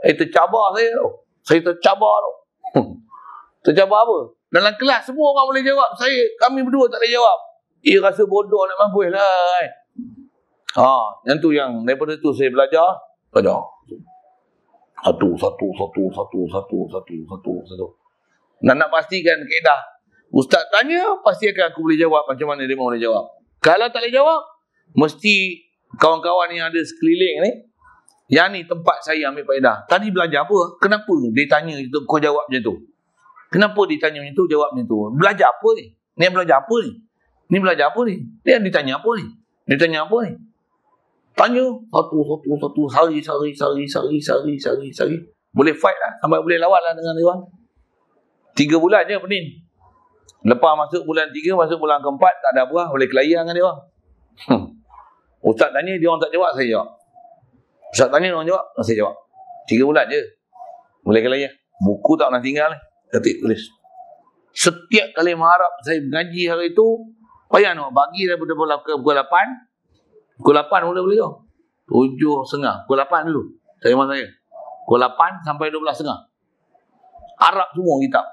Tercabar saya tau. Saya tercabar tau. Tercabar apa? Dalam kelas semua orang boleh jawab. Kami berdua tak boleh jawab. Rasa bodoh nak mampus lah. Yang tu yang daripada tu saya belajar. Satu. Nak pastikan kaedah. Ustaz tanya, pasti akan aku boleh jawab macam mana dia mau boleh jawab. Kalau tak boleh jawab, mesti kawan-kawan yang ada sekeliling ni, yang ni tempat saya ambil faedah. Tadi belajar apa? Kenapa dia tanya itu, kau jawab macam tu? Kenapa dia tanya macam tu, jawab macam tu? Belajar apa ni? Ni belajar apa ni? Ni belajar apa ni? Dia ditanya apa ni? Dia tanya apa ni? Tanya satu, sari. Boleh fight lah, sampai boleh lawan lah dengan dia orang. 3 bulan je pening. Lepas masuk bulan 3, masuk bulan keempat, tak ada apa, boleh kelayan dengan dia orang. Ustaz tanya, dia orang tak jawab, saya jawab. Ustaz tanya, dia orang jawab, saya jawab. 3 bulan je. Boleh kelayan. Buku tak pernah tinggal ni. Ketik tulis. Setiap kali mengharap saya mengaji hari itu, payah nak bagi daripada pukul 8. Pukul 8 mula boleh tau. 7.30. Pukul 8 dulu. Saya memang saya. Pukul 8 sampai 12.30. Arab semua kitab.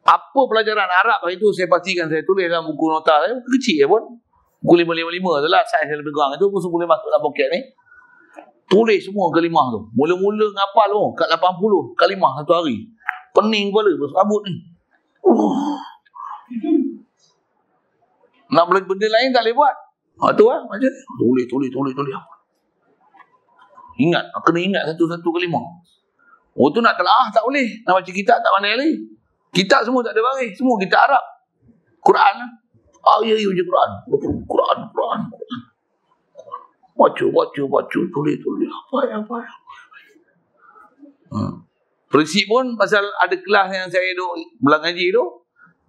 Apa pelajaran Arab hari itu saya pastikan saya tulis dalam buku nota saya. Kecil pun. Buku 555 tu lah. Saiz yang lebih kurang itu pun boleh masuk dalam poket ni. Tulis semua kalimah tu. Mula-mula ngapal tu. Kat 80 kalimah satu hari. Pening kepala. Berserabut ni. Nak benda lain tak boleh buat. Tu lah. Macam ni. Tulis. Ingat. Kena ingat satu-satu kalimah. Tu nak telah tak boleh. Nak baca kitab tak pandai lagi. Kitab semua tak ada baris. Semua kitab Arab. Quran lah. Ya je Quran. Quran. Baca. Tulis. Apa. Prinsip pun pasal ada kelas yang saya duduk belang ngaji tu.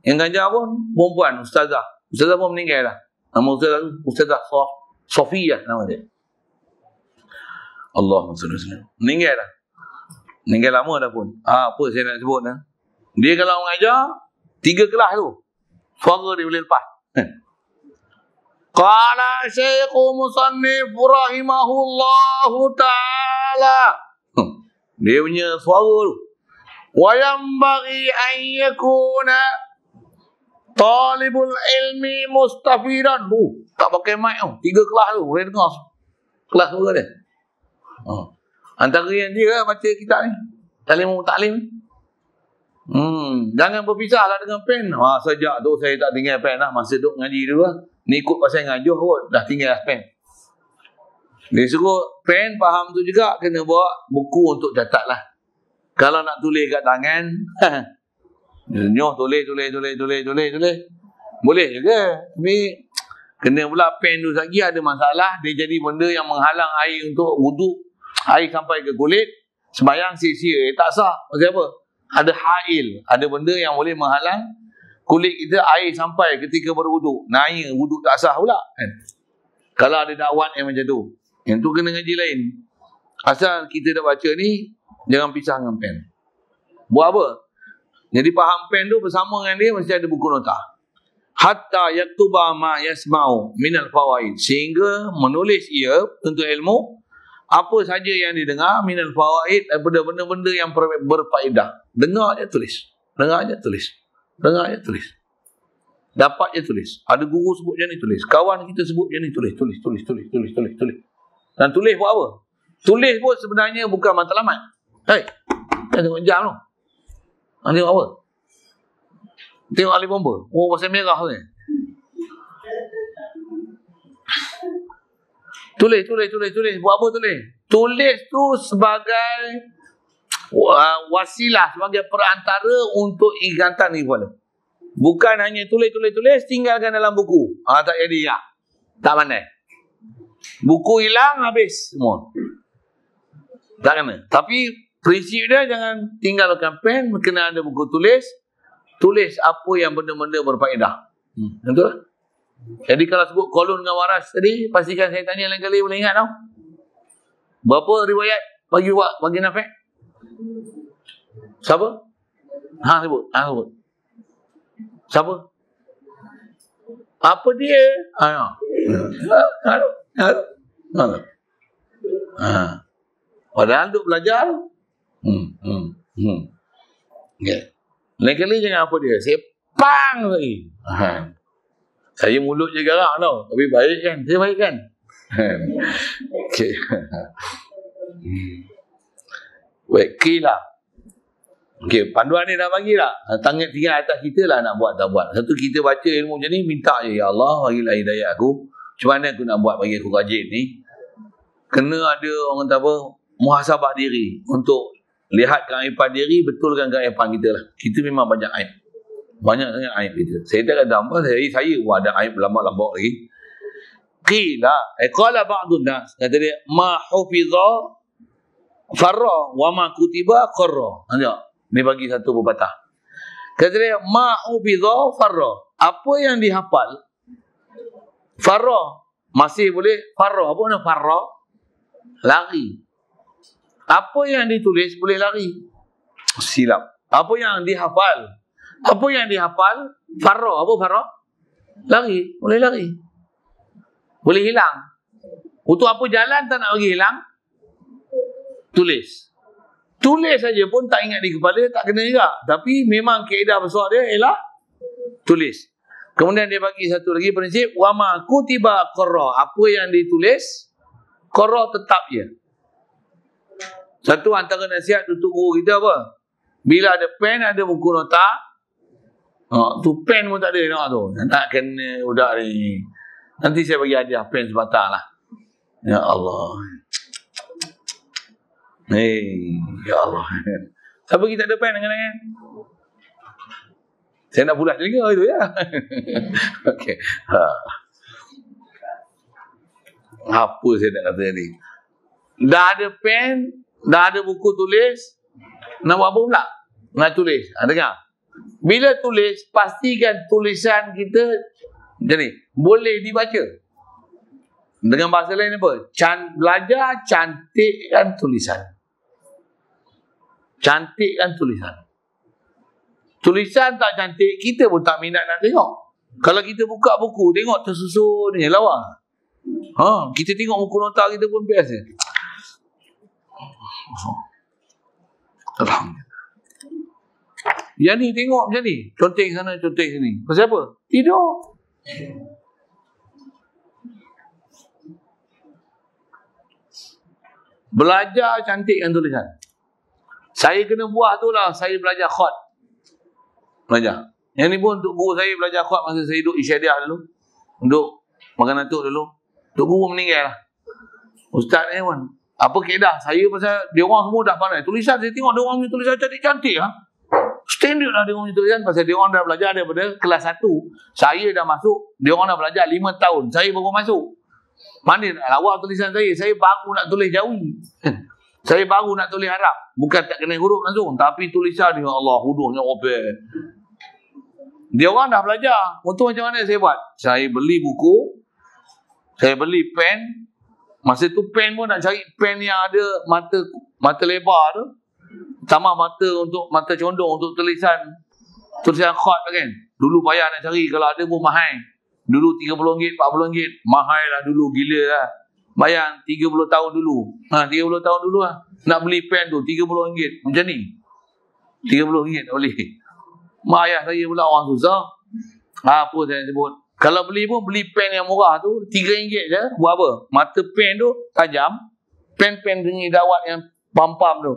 Yang ngajar pun perempuan. Ustazah. Ustazah pun meninggal dah. Nama Ustazah Sofiyah nama dia. Allahumma salli alaihi wasallam. Meninggal dah. Meninggal lama dah pun. Apa saya nak sebut dah. Dia kalau mengajar 3 kelas tu. Suara dia boleh lepas. Qala Syekhu Musannif rahimahullahu ta'ala. Dia punya suara tu. Wa yanbaghi an yakuna talibul ilmi mustafidan. Tak pakai mic tu. 3 kelas tu. Boleh dengar kelas suara dia. Antara yang dia baca kitab ni. Taklim. Jangan berpisahlah dengan pen. Sejak tu saya tak tinggal pen lah. Masa duduk ngaji dulu lah. Ni ikut pasal ngajuh kot. Dah tinggal pen. Dia suruh pen faham tu juga. Kena bawa buku untuk catat lah. Kalau nak tulis kat tangan. Nyoh tulis. Boleh juga. Tapi kena pula pen tu lagi ada masalah. Dia jadi benda yang menghalang air untuk wuduk. Air sampai ke kulit. Sembayang sia-sia. Tak sah. Maksud apa? Ada hail. Ada benda yang boleh menghalang kulit kita air sampai ketika berwuduk. Naik wuduk tak sah pula. Kalau ada dakwat yang macam tu. Yang tu kena ngaji lain. Asal kita dah baca ni, jangan pisah dengan pen. Buat apa? Jadi faham pen tu bersama dengan dia mesti ada buku nota. Hatta yaktuba ma yasma'u minal fawaid, sehingga menulis ia untuk ilmu apa saja yang didengar minal fawaid, daripada benda-benda yang berfaedah. Dengar je tulis. Dengar je tulis. Dengar je tulis. Dapat je tulis. Ada guru sebut je ni tulis. Kawan kita sebut je ni tulis. Tulis. Dan tulis buat apa? Tulis pun sebenarnya bukan matlamat. Hei, kan tengok jam tu. Tengok apa? Tengok alih bomba. Oh, pasal merah tu ni. Tulis. Buat apa tulis? Tulis tu sebagai wasilah, sebagai perantara untuk ingatan ibadah. Bukan hanya tulis, tinggalkan dalam buku. Tak jadi ya. Tak pandai. Buku hilang, habis semua. Tak kena. Tapi prinsip dia jangan tinggalkan pen, kena ada buku tulis. Tulis apa yang benda-benda berfaedah. Betul? Jadi kalau sebut kolon dengan waras tadi, pastikan saya tanya lain kali boleh ingat tau. Berapa riwayat bagi Nafi'? Siapa? Sebut. Siapa? Apa dia? Padahal duk belajar. Okay. Lain kali jangan apa dia. Sepang lagi. Saya mulut je garang tau. Tapi baik kan? Saya baik kan? Okay. Baik, kila. Okay, panduan ni dah bagi tak? Tangan tinggal atas kita lah nak buat tak buat. Satu kita baca ilmu macam ni, minta je, ya Allah, bagilah hidayah aku. Macam mana aku nak buat bagi aku rajin ni? Kena ada orang kata apa, muhasabah diri. Untuk lihat keaiban diri, betulkan keaiban kita lah. Kita memang banyak aib. Banyak sangat aib kita. Saya tak kata apa, saya ada aib lambak-lambak lagi. Qila, qala ba'dun nas, kata dia, ma hufidha farra wa ma kutiba qarra. Nampak? Dia bagi satu pepatah. Kata dia, ma hufidha farra. Apa yang dihafal, farra. Masih boleh farra. Apa makna farra? Lari. Apa yang ditulis boleh lari. Silap. Apa yang dihafal? Apa yang dihafal? Farra. Apa farra? Lari. Boleh lari. Boleh hilang. Untuk apa jalan tak nak bagi hilang? Tulis. Tulis saja pun tak ingat di kepala, tak kena juga. Tapi memang kaedah besar dia ialah tulis. Kemudian dia bagi satu lagi prinsip, wa ma kutiba qarra. Apa yang ditulis, qarra tetap je. Satu antara nasihat untuk guru kita apa? Bila ada pen, ada buku nota. Tu pen pun tak ada nak tu. Tak kena budak ni. Nanti saya bagi hadiah pen sebatang lah. Ya Allah. Ya Allah. Siapa kita ada pen dengan saya nak pulas telinga itu ya. Okey. Apa saya nak kata ni? Dah ada pen, dah ada buku tulis, nak buat apa pula? Nak tulis. Dengar. Bila tulis, pastikan tulisan kita macam ni, boleh dibaca. Dengan bahasa lain apa? Belajar cantikkan tulisan. Cantikkan tulisan. Tulisan tak cantik, kita pun tak minat nak tengok. Kalau kita buka buku, tengok tersusun ni, lawa. Kita tengok buku nota kita pun biasa. Alhamdulillah. Yang ni tengok macam ni. Conteng sana, conteng sini. Pasal apa? Tidur. Belajar cantikkan tulisan. Saya kena buah tu lah. Saya belajar khot. Belajar. Yang ni pun untuk guru saya belajar khot masa saya duduk isyadiah dulu. Duduk makan atuk dulu. Untuk guru meninggal lah. Ustaz ni pun. Apa keedah? Saya pasal dia orang semua dah pandai. Tulisan saya tengok dia orang punya tulisan cantik-cantik lah. Standard lah dia orang punya tulisan. Pasal dia orang dah belajar daripada kelas 1. Saya dah masuk. Dia orang dah belajar 5 tahun. Saya baru masuk. Mana nak lawak tulisan saya? Saya baru nak tulis Jawi. Saya baru nak tulis Arab. Bukan tak kena huruf langsung. Tapi tulisan ni, Allah, hurufnya robek. Dia orang dah belajar. Untuk macam mana saya buat? Saya beli buku. Saya beli pen. Masa tu pen pun nak cari pen yang ada mata lebar tu. Tambah mata condong untuk tulisan khat kan. Dulu payah nak cari, kalau ada pun mahal. Dulu RM30, RM40, mahal lah dulu, gila lah. Bayang 30 tahun dulu. 30 tahun dulu lah. Nak beli pen tu RM30. Macam ni. RM30 tak boleh. Mak ayah saya pula orang susah. Apa saya sebut. Kalau beli pun beli pen yang murah tu RM3 je. Buat apa? Mata pen tu tajam. Pen-pen dengan dawat yang pam-pam tu.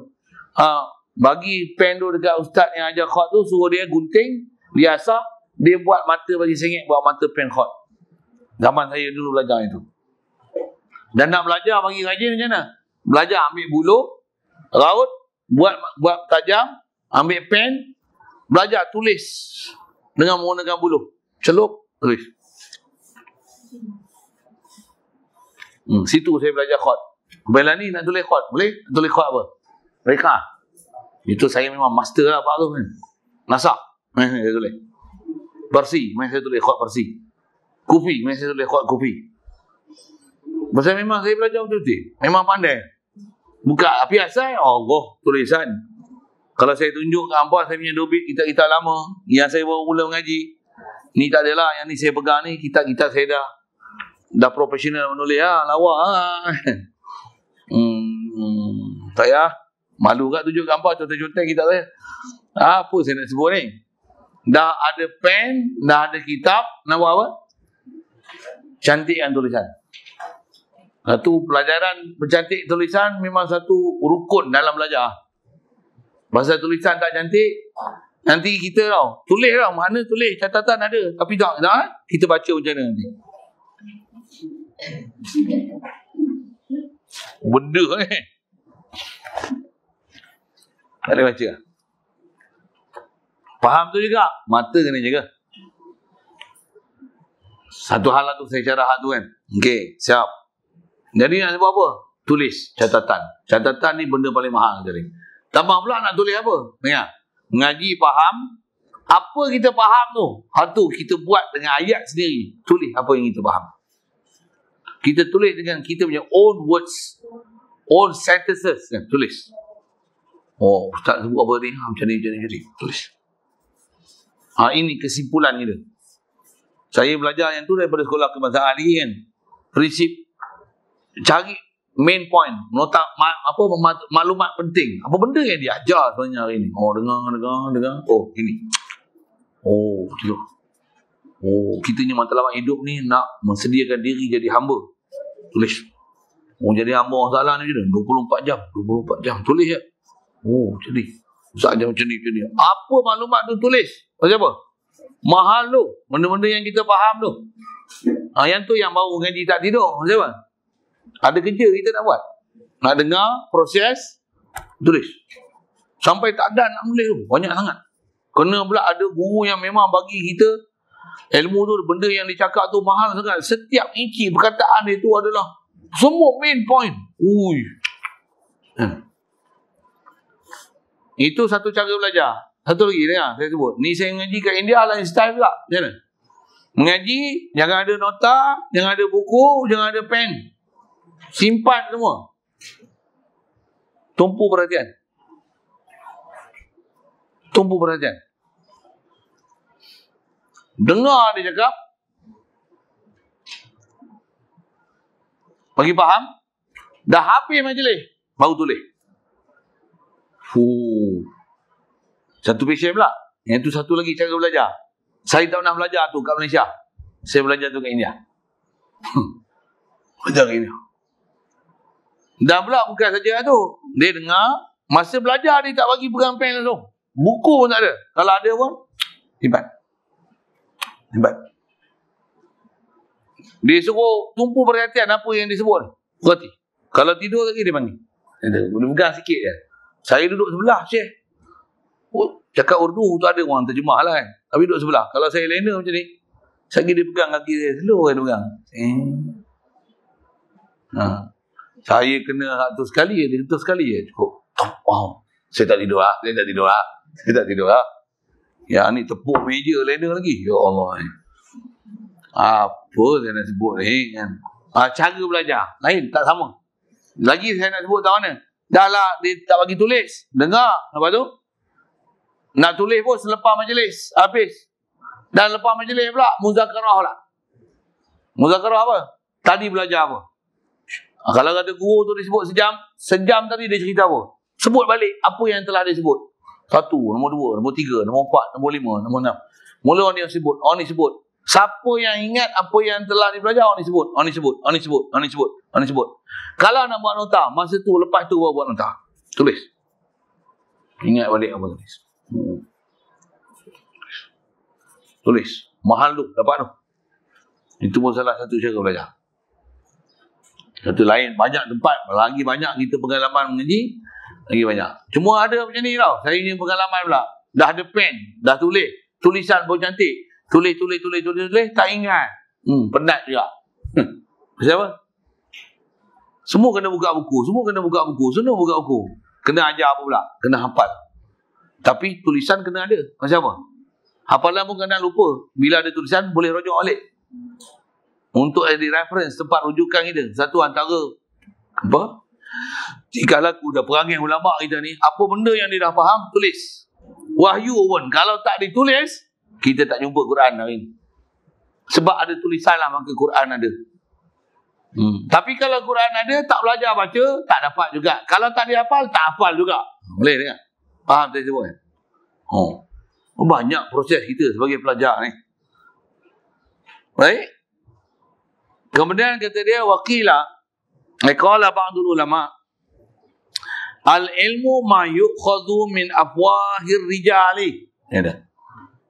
Bagi pen tu dekat ustaz yang ajar khat tu, suruh dia gunting, dia asap, dia buat mata bagi RM1, buat mata pen khat. Zaman saya dulu belajar itu. Dan nak belajar bagi rajin macam mana? Belajar ambil buluh, raut, buat tajam, ambil pen, belajar tulis dengan menggunakan buluh. Celup, tulis. Situ saya belajar khat. Bila ni nak tulis khat, boleh? Tulis khat apa? Reka. Itu saya memang master lah Pak tu kan. Nasak, saya tulis. Parsi, saya tulis khat Parsi. Kufi, saya tulis khat Kufi. Pasal memang saya belajar betul-betul. Memang pandai. Buka api asal, Allah tulisan. Kalau saya tunjuk ke hampa saya punya dobit kitab-kitab lama yang saya baru mula mengaji, ni tak adalah, yang ni saya pegang ni kitab-kitab saya dah profesional menulis lah, lawak lah. Tak payah. Malu kat tunjuk ke hampa contoh-contoh kitab saya. Apa saya nak sebut ni? Dah ada pen, dah ada kitab, nak buat apa? Cantikkan tulisan. Satu pelajaran bercantik tulisan memang satu rukun dalam belajar. Pasal tulisan tak cantik, nanti kita tulis mana tulis, catatan ada, tapi tak kita baca macam mana nanti. Benda tak boleh baca. Faham tu juga, mata kena jaga. Satu hal lah tu saya cara tu kan. Okey, siap. Jadi nak buat apa? Tulis catatan. Catatan ni benda paling mahal jadi. Tambah pula nak tulis apa? Dengar. Mengaji faham. Apa kita faham tu? Hal tu kita buat dengan ayat sendiri. Tulis apa yang kita faham. Kita tulis dengan kita punya own words. Own sentences. Tulis. Oh, ustaz sebut apa ni? Macam ni. Tulis. Ini kesimpulan kita. Saya belajar yang tu daripada sekolah kebangsaan lagi kan. Prinsip cari main point, nota maklumat penting. Apa benda yang dia ajar sebenarnya hari ni? Dengar. Oh, ini. Oh, tengok. Oh, kita ni matlamat hidup ni nak mensediakan diri jadi hamba. Tulis. Oh, jadi hamba orang salah ni je. 24 jam. Tulis je. Oh, jadi. Ustaz ajar macam ni. Apa maklumat tu tulis? Pasal apa? Mahal tu. Benda-benda yang kita faham tu. Yang tu yang baru ngaji tak tidur. Pasal apa? Ada kerja kita nak buat. Nak dengar, proses, tulis. Sampai tak ada nak tulis tu. Banyak sangat. Kena pula ada guru yang memang bagi kita ilmu tu, benda yang dicakap tu mahal sangat. Setiap inci perkataan dia tu adalah semua main point. Ui. Itu satu cara belajar. Satu lagi dengar, saya sebut. Ni saya mengaji kat India lain style pula. Macam mana? Mengaji, jangan ada nota, jangan ada buku, jangan ada pen. Simpan semua. Tumpu perhatian. Dengar dia cakap. Bagi faham. Dah habis majlis, baru tulis. Satu passion pula. Yang tu satu lagi cara belajar. Saya tak pernah belajar tu kat Malaysia. Saya belajar tu kat India. Belajar kat India. Dan pula bukan saja tu. Dia dengar, masa belajar dia tak bagi pegang pen langsung. Buku pun tak ada. Kalau ada pun, simpan. Dia suruh tumpu perhatian apa yang disebut. Perhati. Kalau tidur lagi dia panggil. Dia pegang sikit je. Saya duduk sebelah Syekh. Cakap Urdu tu ada orang terjemah lah kan. Tapi duduk sebelah. Kalau saya lena macam ni, saya dia pegang kaki saya. Slow kan dia pegang. Saya kena satu sekali je, cukup. Wow. Saya tak tidur lah. Ya ni tepuk meja lena lagi. Ya Allah. Apa saya nak sebut ni kan. Cara belajar lain, tak sama. Lagi saya nak sebut tahu mana. Dah lah, dia tak bagi tulis. Dengar. Lepas tu, nak tulis pun selepas majlis. Habis. Dan lepas majlis pula, muzakarah pula. Muzakarah apa? Tadi belajar apa? Kalau kata guru tu disebut sejam tadi dia cerita apa? Sebut balik apa yang telah dia sebut. 1, nombor 2, nombor 3, nombor 4, nombor 5, nombor 6. Mula orang ni sebut, orang ni sebut. Siapa yang ingat apa yang telah dipelajari, orang ni sebut, orang ni sebut, orang ni sebut, orang ni sebut, orang ni sebut. Kalau nak buat nota, masa tu lepas tu baru buat nota. Tulis. Ingat balik apa tulis. Tulis. Mahal tu, dapat tu. Itu pun salah satu cara belajar. Satu lain, banyak tempat, lagi banyak kita pengalaman mengaji, lagi banyak. Cuma ada macam ni tau, saya ni pengalaman pula. Dah ada pen, dah tulis, tulisan pun cantik. Tulis, tak ingat. Penat juga. Pasal apa? Semua kena buka buku, semua buka buku. Kena ajar apa pula? Kena hafal. Tapi tulisan kena ada. Pasal apa? Hafalan pun kena lupa. Bila ada tulisan, boleh rujuk balik. Untuk ada reference, tempat rujukan kita. Satu antara, apa? Jika laku dah perangai ulama' kita ni, apa benda yang dia dah faham, tulis. Wahyu pun, kalau tak ditulis, kita tak jumpa Quran hari ni. Sebab ada tulisan lah, maka Quran ada. Tapi kalau Quran ada, tak belajar baca, tak dapat juga. Kalau tak dihafal, tak hafal juga. Boleh dengar? Faham saya sebut? Banyak proses kita sebagai pelajar ni. Baik. Kemudian kata dia, waqila, qala ba'dul ulama, al-ilmu ma yu'khadhu min afwahir rijali. Ya dah.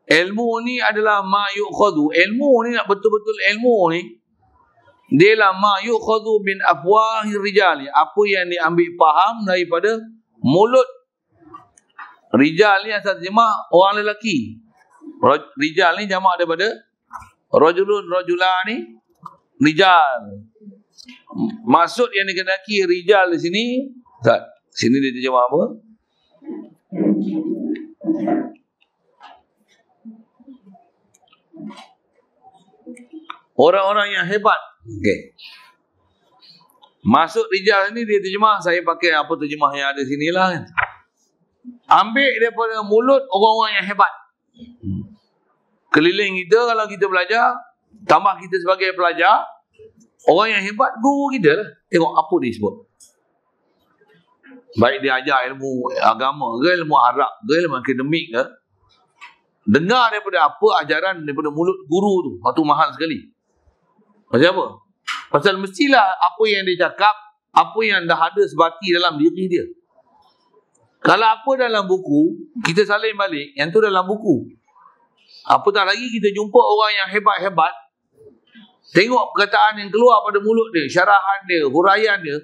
Ilmu ni adalah ma yu'khadhu. Ilmu ni, nak betul-betul ilmu ni, dia lah ma yu'khadhu min afwahir rijali. Apa yang diambil faham daripada mulut. Rijal ni asal terjemah orang lelaki. Rijal ni jamak daripada rajulun, rajulani, rijal. Maksud yang dikehendaki rijal di sini, tak. Sini dia terjemah apa? Orang-orang yang hebat. Okey. Maksud rijal ni dia terjemah, saya pakai apa terjemah yang ada sinilah kan. Ambil daripada mulut orang-orang yang hebat. Keliling kita, kalau kita belajar, tambah kita sebagai pelajar, orang yang hebat guru kita lah. Tengok apa dia sebut. Baik dia ajar ilmu agama ke, ilmu Arab ke, ilmu akademik ke, dengar daripada apa ajaran daripada mulut guru tu. Itu mahal sekali. Pasal apa? Pasal mestilah apa yang dia cakap, apa yang dah ada sebati dalam diri dia. Kalau apa dalam buku, kita salin balik, yang tu dalam buku. Apatah lagi kita jumpa orang yang hebat-hebat, tengok perkataan yang keluar pada mulut dia, syarahan dia, huraian dia,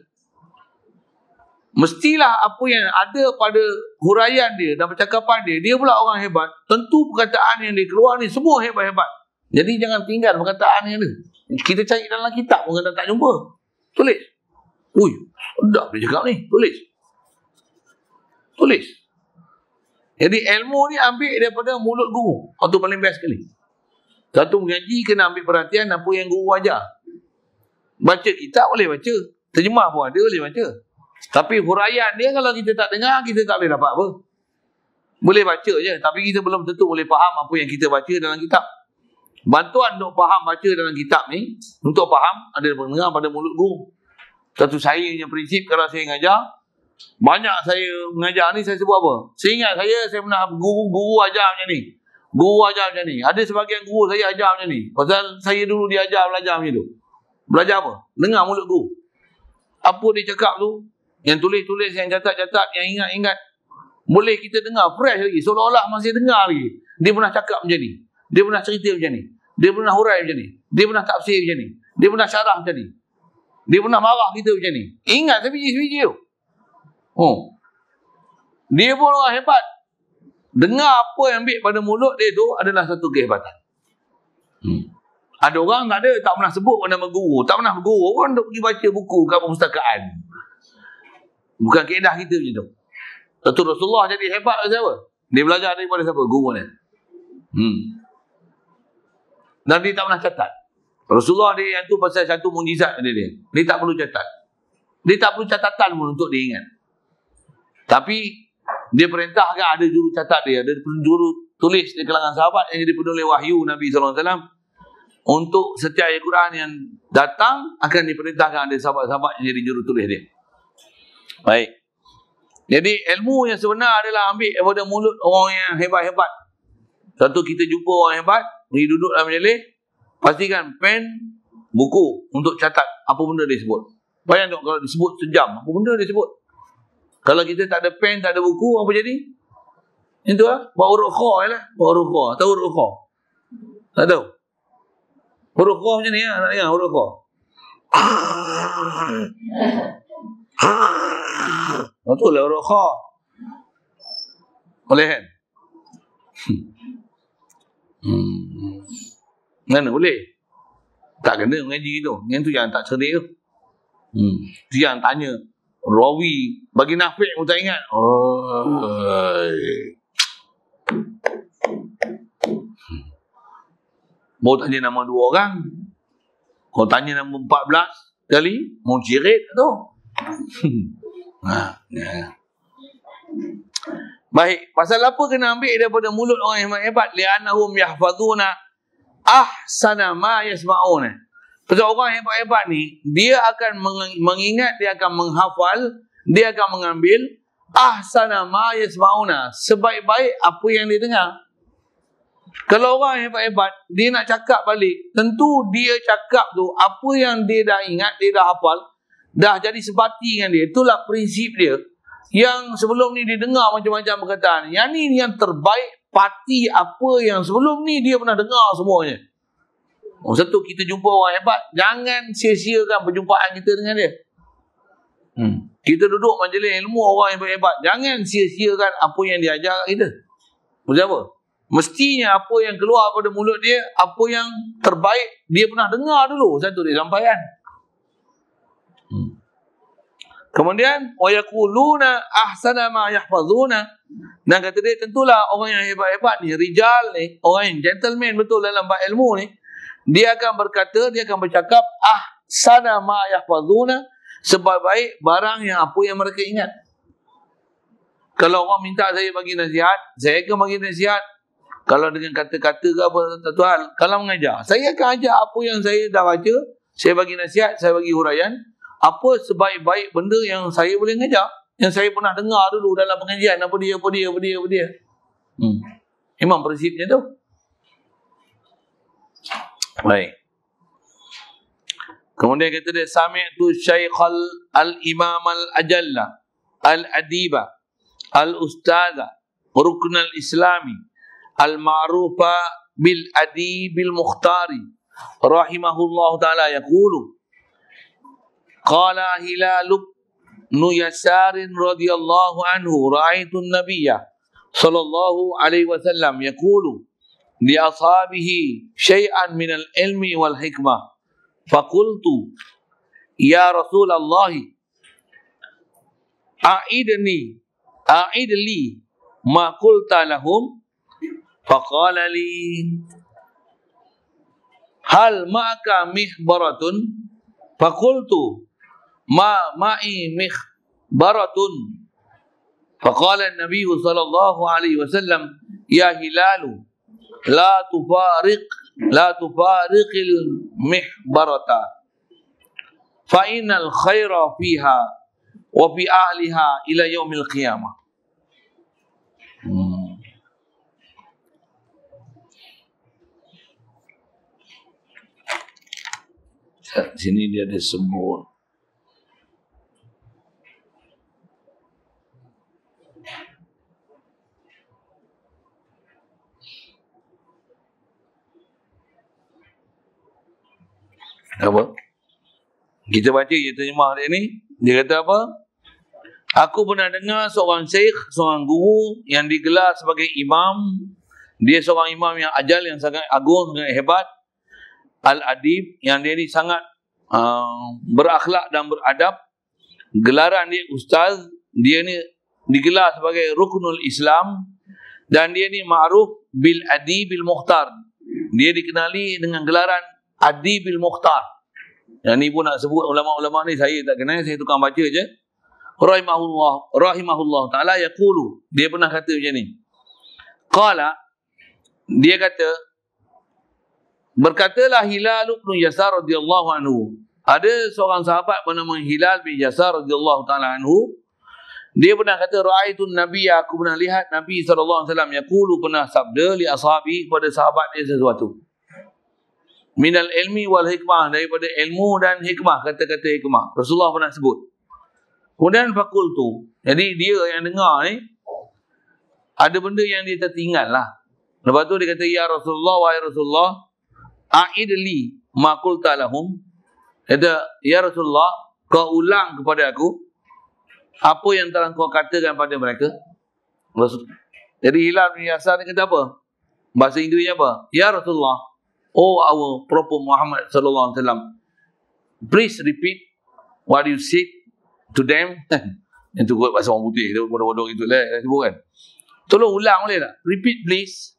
mestilah apa yang ada pada huraian dia dan percakapan dia, dia pula orang hebat, tentu perkataan yang dia keluar ni semua hebat-hebat. Jadi jangan tinggal perkataan yang dia. Kita cari dalam kitab pun kadang tak jumpa. Tulis. Ui, sedap dia cakap ni. Tulis. Jadi ilmu ni ambil daripada mulut guru. Itu paling best sekali. Satu mengaji kena ambil perhatian apa yang guru ajar. Baca kitab boleh baca. Terjemah pun ada boleh baca. Tapi huraian dia kalau kita tak dengar, kita tak boleh dapat apa. Boleh baca je. Tapi kita belum tentu boleh faham apa yang kita baca dalam kitab. Bantuan untuk faham baca dalam kitab ni, untuk faham ada dengar pada mulut guru. Satu saya punya prinsip kalau saya mengajar, banyak saya mengajar ni saya sebut apa? Saya ingat saya pernah guru ajar macam ni. Guru ajar macam ni. Ada sebagian guru saya ajar macam ni. Pasal saya dulu diajar belajar macam tu. Belajar apa? Dengar mulut guru. Apa dia cakap tu, yang tulis-tulis, yang catat-catat, yang ingat-ingat, boleh kita dengar fresh lagi. Seolah-olah masih dengar lagi. Dia pernah cakap macam ni. Dia pernah cerita macam ni. Dia pernah hurai macam ni. Dia pernah tafsir macam ni. Dia pernah syarah macam ni. Dia pernah marah kita macam ni. Ingat sebiji-sebiji tu. Dia pun orang hebat. Dengar apa yang ambil pada mulut dia tu adalah satu kehebatan. Ada orang tak pernah sebut nama guru. Tak pernah guru pun untuk pergi baca buku kat perpustakaan. Bukan keedah kita macam tu. Tentu Rasulullah jadi hebat ke siapa? Dia belajar daripada siapa? Guru ni. Dan dia tak pernah catat. Rasulullah dia yang tu pasal satu mukjizat dia. Dia tak perlu catat. Dia tak perlu catatan pun untuk dia ingat. Tapi dia perintahkan ada juru catat dia, ada juru tulis di kalangan sahabat yang jadi penulis wahyu Nabi SAW. Untuk setiap ayat Quran yang datang akan diperintahkan ada sahabat-sahabat yang jadi juru tulis dia. Baik. Jadi ilmu yang sebenar adalah ambil daripada mulut orang yang hebat-hebat. Satu kita jumpa orang hebat, pergi duduk dalam majlis, pastikan pen, buku untuk catat apa benda dia sebut. Bayang tengok kalau disebut sejam, apa benda dia sebut. Kalau kita tak ada pen, tak ada buku, apa jadi? Itu lah, buat huruf kha lah. Buat huruf kha. Tahu huruf kha? Tak tahu? Huruf kha macam ni lah, nak dengar huruf kha. Betul lah huruf kha. Boleh kan? Mana boleh? Tak kena mengaji tu. Yang tu yang tak cerdik tu. Tu yang tanya rawi bagi Nafi' pun tak ingat. Mau tanya nama 2 orang. Kau tanya nama 14 kali, mau cirit tu. Baik, pasal apa kena ambil daripada mulut orang yang hebat? Li'annahum yahfazuna ahsana ma yasma'una. Pasal orang hebat-hebat ni, dia akan mengingat, dia akan menghafal, dia akan mengambil ahsana ma yasma'una, sebaik-baik apa yang dia dengar. Kalau orang hebat-hebat, dia nak cakap balik, tentu dia cakap tu, apa yang dia dah ingat, dia dah hafal, dah jadi sebati dengan dia. Itulah prinsip dia. Yang sebelum ni dia dengar macam-macam perkataan. Yang ni yang terbaik, parti apa yang sebelum ni dia pernah dengar semuanya. Satu, kita jumpa orang hebat, jangan sia-siakan perjumpaan kita dengan dia. Kita duduk majlis ilmu orang yang hebat, jangan sia-siakan apa yang dia ajar kita. Macam apa? Mestinya apa yang keluar pada mulut dia, apa yang terbaik dia pernah dengar dulu, satu dia sampaikan. Kemudian wayaquluna ahsana ma yahfazuna, dan kata dia tentulah orang yang hebat-hebat ni, rijal ni, orang yang gentleman betul dalam bab ilmu ni, dia akan berkata, dia akan bercakap ahsana ma yahfazuna, sebaik-baik barang yang apa yang mereka ingat. Kalau orang minta saya bagi nasihat, saya akan bagi nasihat. Kalau dengan kata-kata ke apa, satu hal. Kalau mengajar, saya akan ajar apa yang saya dah baca, saya bagi nasihat, saya bagi huraian. Apa sebaik-baik benda yang saya boleh mengajar, yang saya pernah dengar dulu dalam pengajian, apa dia. Memang prinsipnya tu. Baik. Kemudian kata dia, sami'tu syaikhal al-imam al-ajalla al-adiba al-ustaza ruknal islami al-ma'rufa bil-adibil mukhtari rahimahullah ta'ala yaqulu qala Hilal ibn Yasar radhiyallahu anhu ra'aitu an-nabiyya sallallahu alaihi wasallam yaqulu li ashabihi syai'an min al-ilmi wal hikmah faqultu ya Rasulullah a'id li ma qulta lahum faqala li hal ma'aka mihbaratun faqultu ma ma'i mihbaratun faqala an-nabiy sallallahu alaihi wasallam ya Hilal la tufariqil mihbarata fa innal khaira fiha wa fi ahliha ila yaumil qiyamah. Sini dia ada sebut apa? Kita baca je terjemah dia ni. Dia kata apa? Aku pernah dengar seorang syekh, seorang guru yang digelar sebagai imam. Dia seorang imam yang ajal, yang sangat agung, sangat hebat. Al-adib, yang dia ni sangat berakhlak dan beradab. Gelaran dia ustaz. Dia ni digelar sebagai ruknul Islam. Dan dia ni ma'ruf bil-adibil mukhtar. Dia dikenali dengan gelaran Adibil Mukhtar. Yang ni pun nak sebut ulama-ulama ni saya tak kenal, saya tukang baca je. rahimahullah taala yaqulu, dia pernah kata macam ni. Qala, dia kata, berkatalah Hilal bin Yasar radhiyallahu anhu. Ada seorang sahabat bernama Hilal bin Yasar radhiyallahu taala anhu. Dia pernah kata, ra'aitun Nabi, aku pernah lihat Nabi sallallahu alaihi wasallam yaqulu, pernah sabda li ashabi, kepada sahabat dia sesuatu. Minal ilmi wal hikmah, daripada ilmu dan hikmah, kata-kata hikmah. Rasulullah pernah sebut. Kemudian fakultu, jadi dia yang dengar ni ada benda yang dia tertinggal lah. Lepas tu dia kata, ya Rasulullah, wahai Rasulullah, a'idli ma qulta lahum. Kata, ya Rasulullah, kau ulang kepada aku apa yang telah kau katakan pada mereka. Jadi Hilal bin Yasar ni kata apa? Bahasa Inggerisnya apa? Ya Rasulullah, oh our Prophet Muhammad sallallahu alaihi wasallam, please repeat what you said to them. Yang tu kot bahasa orang putih, dia bodoh-bodoh gitu lah sebut kan. Tolong ulang boleh tak? Repeat please.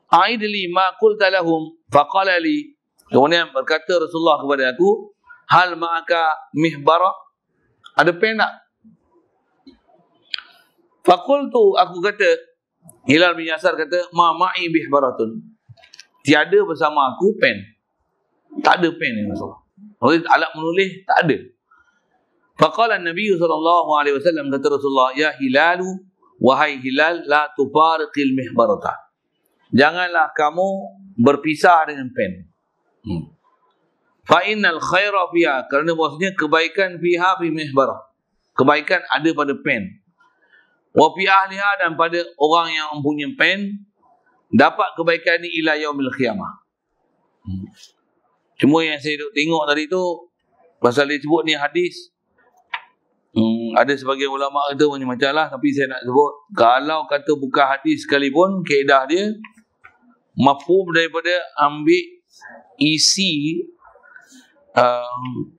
Aidli ma qulta lahum faqala li. Kemudian berkata Rasulullah kepada aku, hal ma'aka mihbara? Ada pen tak? Faqultu, aku kata, Hilal bin Yasar kata, ma ma'i mihbaratun. Tiada bersama aku pen. Tak ada pen ni Rasulullah. Alat menulis tak ada. Faqala Nabi sallallahu alaihi wasallam, kata Rasulullah, ya Hilalu, wahai Hilal, la tufariqil mihbarata. Janganlah kamu berpisah dengan pen. Fa innal khaira fiha, kerana maksudnya kebaikan fiha fi mihbarah. Kebaikan ada pada pen. Wa fi ahliha, dan pada orang yang mempunyai pen dapat kebaikan ni ila yaumil qiyamah. Cuma yang saya tengok tadi tu pasal dia sebut ni hadis, ada sebagian ulama kata macam lah, tapi saya nak sebut, kalau kata bukan hadis sekalipun, kaedah dia mafhum daripada ambil isi.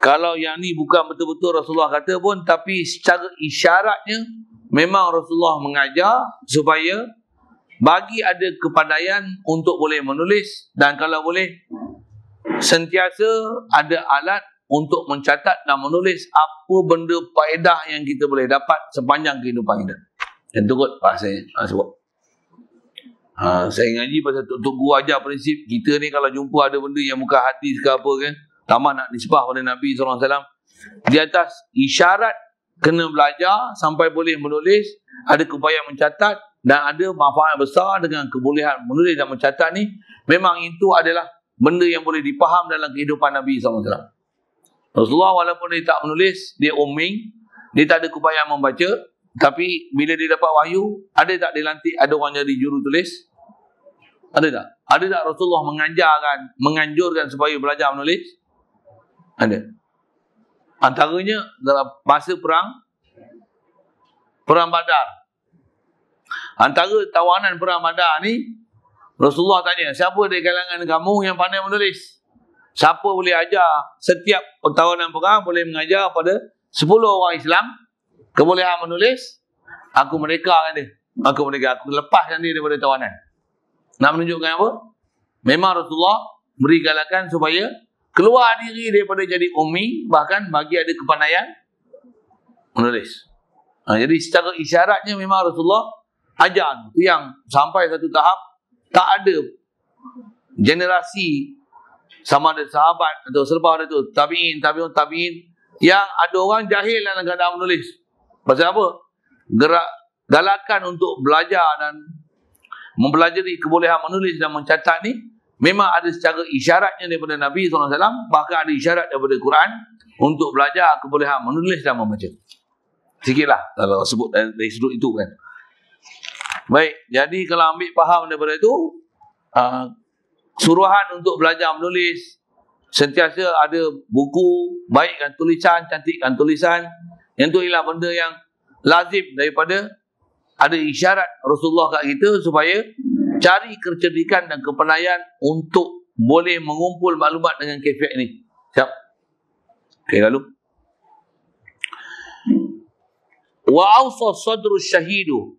Kalau yang ni bukan betul-betul Rasulullah kata pun, tapi secara isyaratnya memang Rasulullah mengajar supaya bagi ada kepandaian untuk boleh menulis, dan kalau boleh sentiasa ada alat untuk mencatat dan menulis apa benda faedah yang kita boleh dapat sepanjang kehidupan kita. Yang tu kot saya sebut. Saya ngaji pasal Tok Guru ajar prinsip kita ni, kalau jumpa ada benda yang bukan hadis ke apa kan, tambah nak nisbah pada Nabi SAW, di atas isyarat kena belajar sampai boleh menulis, ada keupayaan mencatat, dan ada manfaat besar dengan kebolehan menulis dan mencatat ni. Memang itu adalah benda yang boleh dipaham dalam kehidupan Nabi SAW. Rasulullah walaupun dia tak menulis, dia ummi, dia tak ada keupayaan membaca, tapi bila dia dapat wahyu, ada tak dia lantik ada orang jadi juru tulis? Ada tak? Ada tak Rasulullah menganjurkan supaya belajar menulis? Ada. Antaranya dalam masa perang Badar. Antara tawanan perang Badar ni, Rasulullah tanya, siapa dari kalangan kamu yang pandai menulis? Siapa boleh ajar setiap pertawanan perang, boleh mengajar pada 10 orang Islam kebolehan menulis, aku merdekakan dia. Aku lepaskan dia daripada tawanan. Nak menunjukkan apa? Memang Rasulullah beri galakan supaya keluar diri daripada jadi ummi, bahkan bagi ada kepandaian menulis. Jadi secara isyaratnya memang Rasulullah ajar. Itu yang sampai satu tahap tak ada generasi sama ada sahabat atau selepas itu tabi'in yang ada orang jahil dalam keadaan menulis. Pasal apa? Galakan untuk belajar dan mempelajari kebolehan menulis dan mencatat ni memang ada secara isyaratnya daripada Nabi SAW, bahkan ada isyarat daripada Quran untuk belajar kebolehan menulis dan membaca. Sikitlah kalau sebut dari sudut itu kan. Baik, jadi kalau ambil faham daripada itu, suruhan untuk belajar menulis, sentiasa ada buku, baikkan tulisan, cantikkan tulisan. Yang tu ialah benda yang lazim daripada ada isyarat Rasulullah kat kita supaya cari kecerdikan dan kepandaian untuk boleh mengumpul maklumat dengan kaifiat ini. Siap? Okey, lalu. Wa awsa sadru syahidu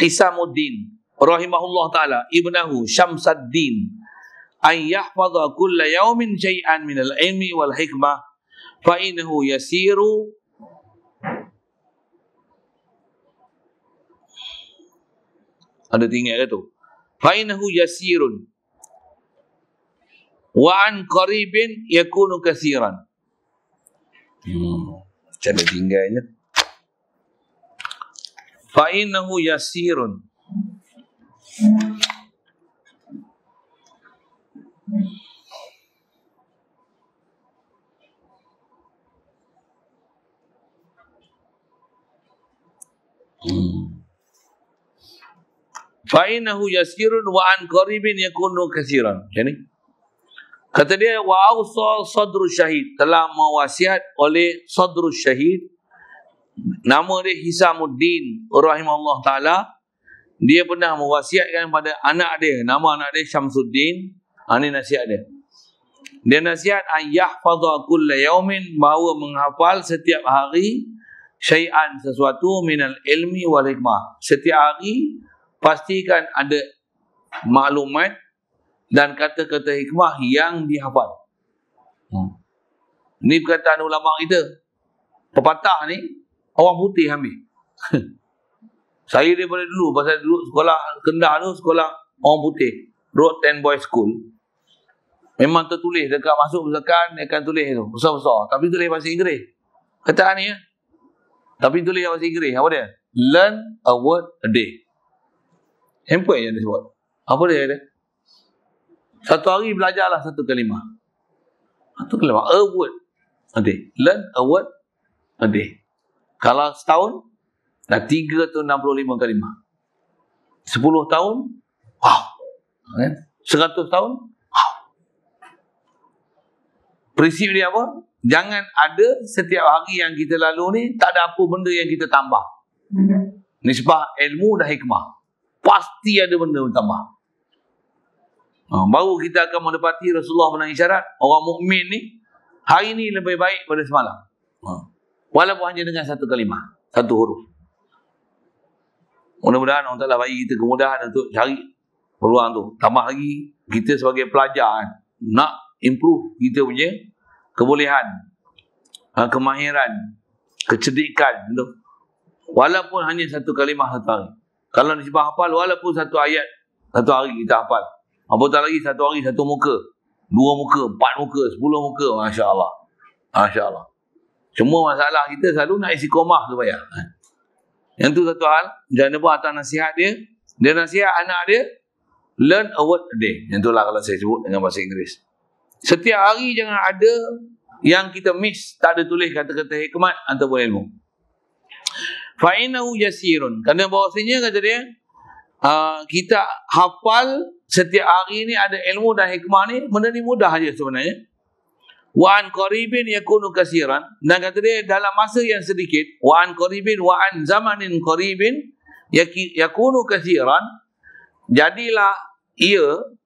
Hisamuddin rahimahullah ta'ala ibnahu Syamsuddin an yahfadha kulla yawmin syai'an minal ilmi wal hikmah fa innahu yasiru Ada tinggal tu. Fa innahu yasirun wa an qaribin yakunu katsiran. Macam mana tinggalnya? Fa innahu yasirun. Fa innahu yasirun wa an qaribin yakunu katsiran. Macam ni. Kata dia, wa awsa sadru syahid, telah mewasiat oleh sadru syahid, nama dia Hisamuddin rahimahullah ta'ala. Dia pernah mewasiatkan pada anak dia, nama anak dia Syamsuddin. Ini nasihat dia. Dia nasihat an yahfadha kulla yaumin, bahawa menghafal setiap hari syai'an, sesuatu minal ilmi wal hikmah. Setiap hari pastikan ada maklumat dan kata-kata hikmah yang dihafal. Ini perkataan ulama kita. Pepatah ni orang putih ambil. Saya daripada dulu, pasal dulu sekolah Kedah tu sekolah orang putih, Road 10 Boys School. Memang tertulis dekat masuk pusakan, dia akan tulis tu besar-besar, tapi tulis bahasa Inggeris. Kataan ni ya. Tapi tulis bahasa Inggeris. Apa dia? Learn a word a day. Hamper yang dia sebut. Apa dia? Satu hari belajarlah satu kalimah. Satu kalimah. A word a day. Learn a word a day. Kalau setahun, dah 365 kalimah. 10 tahun, wow. 100 tahun, wow. Prinsip dia apa? Jangan ada setiap hari yang kita lalu ni, tak ada apa benda yang kita tambah. Nisbah ilmu dan hikmah. Pasti ada benda tambah. Baru kita akan mendapati Rasulullah pernah isyarat, orang mukmin ni hari ni lebih baik pada semalam. Walaupun hanya dengan satu kalimah, satu huruf. Mudah-mudahan Allah Ta'ala bagi kita kemudahan untuk cari peluang tu. Tambah lagi, kita sebagai pelajar nak improve kita punya kebolehan, kemahiran, kecerdikan tu. Walaupun hanya satu kalimah satu hari. Kalau nisbah hafal, walaupun satu ayat satu hari kita hafal. Apatah lagi satu hari satu muka, 2 muka, 4 muka, 10 muka. Masya Allah. Masya Allah. Semua masalah kita selalu nak istiqomah tu bayar. Yang tu satu hal. Jangan lupa atas nasihat dia. Dia nasihat anak dia, learn a word a day. Yang itulah kalau saya sebut dengan bahasa Inggeris. Setiap hari jangan ada yang kita miss, tak ada tulis kata-kata hikmat ataupun ilmu. Fa'inahu yasirun. Kerana bahawasanya kata dia, kita hafal setiap hari ni ada ilmu dan hikmah ni, benda ni mudah aja sebenarnya. Wa an qaribin yakunu katsiran. Dan kata dia dalam masa yang sedikit, wa an qaribin wa an zamanin qaribin yakunu katsiran. Jadilah ia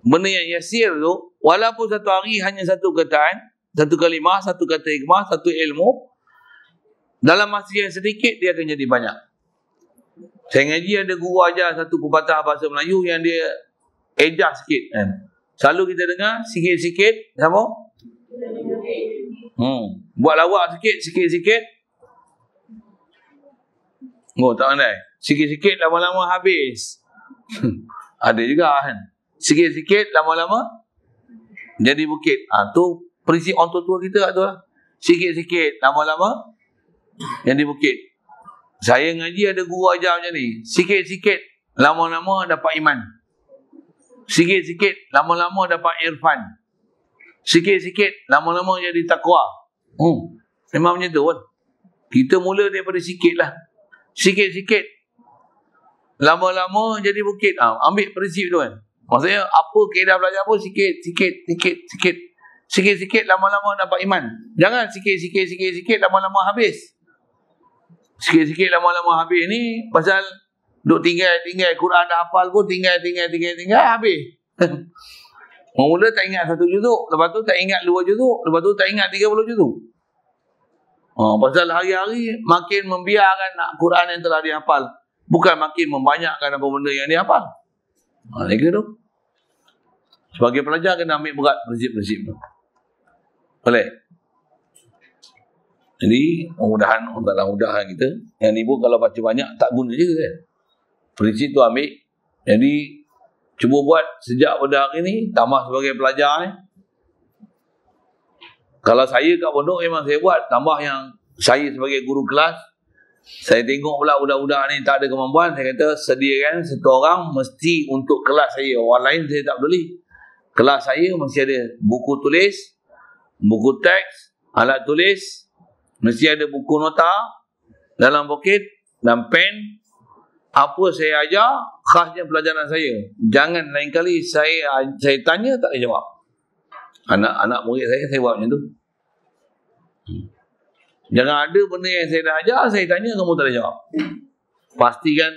benda yang yasir tu, walaupun satu hari hanya satu kataan, satu kalimah, satu kata hikmah, satu ilmu, dalam masa yang sedikit dia akan jadi banyak. Saya ngaji ada guru ajar satu pepatah bahasa Melayu yang dia ejah sikit kan. Selalu kita dengar sikit-sikit sama? Buat lawak sikit-sikit. Oh, tak pandai. Sikit-sikit lama-lama habis. Ada juga kan. Sikit-sikit lama-lama jadi bukit. Tu prinsip orang tua kita tu lah. Sikit-sikit lama-lama jadi bukit. Saya ngaji ada guru ajar macam ni. Sikit-sikit lama-lama dapat iman. Sikit-sikit lama-lama dapat irfan. Sikit-sikit lama-lama jadi takwa. Memang macam tu kan. Kita mula daripada sikit lah. Sikit-sikit lama-lama jadi bukit. Ambil prinsip tu kan. Maksudnya apa kaedah belajar pun sikit-sikit Sikit-sikit lama-lama dapat iman. Jangan sikit-sikit lama-lama habis. Sikit-sikit lama-lama habis ni pasal duk tinggal Quran dah hafal pun tinggal habis. Mula tak ingat 1 juzuk, lepas tu tak ingat 2 juzuk, lepas tu tak ingat 30 juzuk. Pasal hari-hari makin membiarkan Quran yang telah dihafal, bukan makin membanyakkan apa benda yang dihafal. Itu tu. Sebagai pelajar kena ambil berat prinsip-prinsip tu. Boleh? Jadi mudah-mudahan Allah mudahkan kita. Yang ni pun kalau baca banyak tak guna je kan. prinsip tu ambil. Jadi cuba buat sejak pada hari ni, tambah sebagai pelajar ni. Kalau saya kat pondok memang saya buat, tambah yang saya sebagai guru kelas, saya tengok pula budak-budak ni tak ada kemampuan, saya kata sediakan satu orang mesti untuk kelas saya. Orang lain saya tak peduli. Kelas saya mesti ada buku tulis, buku teks, alat tulis, mesti ada buku nota dalam poket dan pen. Apa saya ajar, khasnya pelajaran saya. Jangan lain kali saya tanya tak boleh jawab. Anak-anak murid saya buat macam tu. Jangan ada benda yang saya dah ajar, saya tanya kamu tak boleh jawab. Pastikan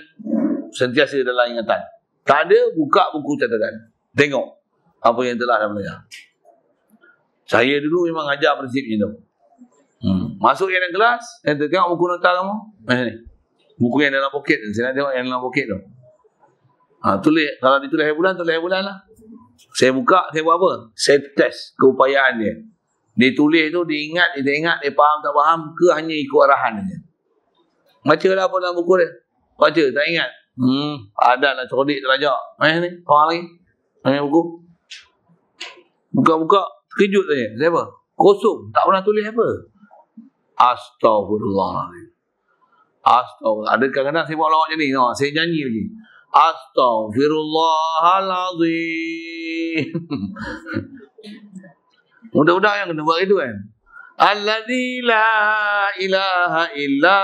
sentiasa dalam ingatan. Tak ada, buka buku catatan. Tengok apa yang telah dah belajar. Saya dulu memang ajar prinsip macam tu. Masuk yang dalam kelas, saya tengok buku nota kamu. Ni. Buku yang dalam poket. Saya nak tengok yang dalam poket tu. Tulis. Kalau ditulis hari bulan, tulis hari bulan lah. Saya buka, saya buat apa? Saya test keupayaan dia. Dia tulis tu, dia ingat, dia tak ingat, dia faham tak faham ke hanya ikut arahan dia. Baca lah apa dalam buku dia. Baca, tak ingat. Ada lah cerdik terajak. Ni, orang lagi. Ambil buku. Buka-buka, terkejut saja. Saya apa? Kosong. Tak pernah tulis apa. Astaghfirullahaladzim. Astaghfirullah. Ada kadang-kadang saya buat lawak macam ni. Saya nyanyi lagi. Astaghfirullahaladzim. Budak-budak yang kena buat itu kan. Allazi la ilaha illa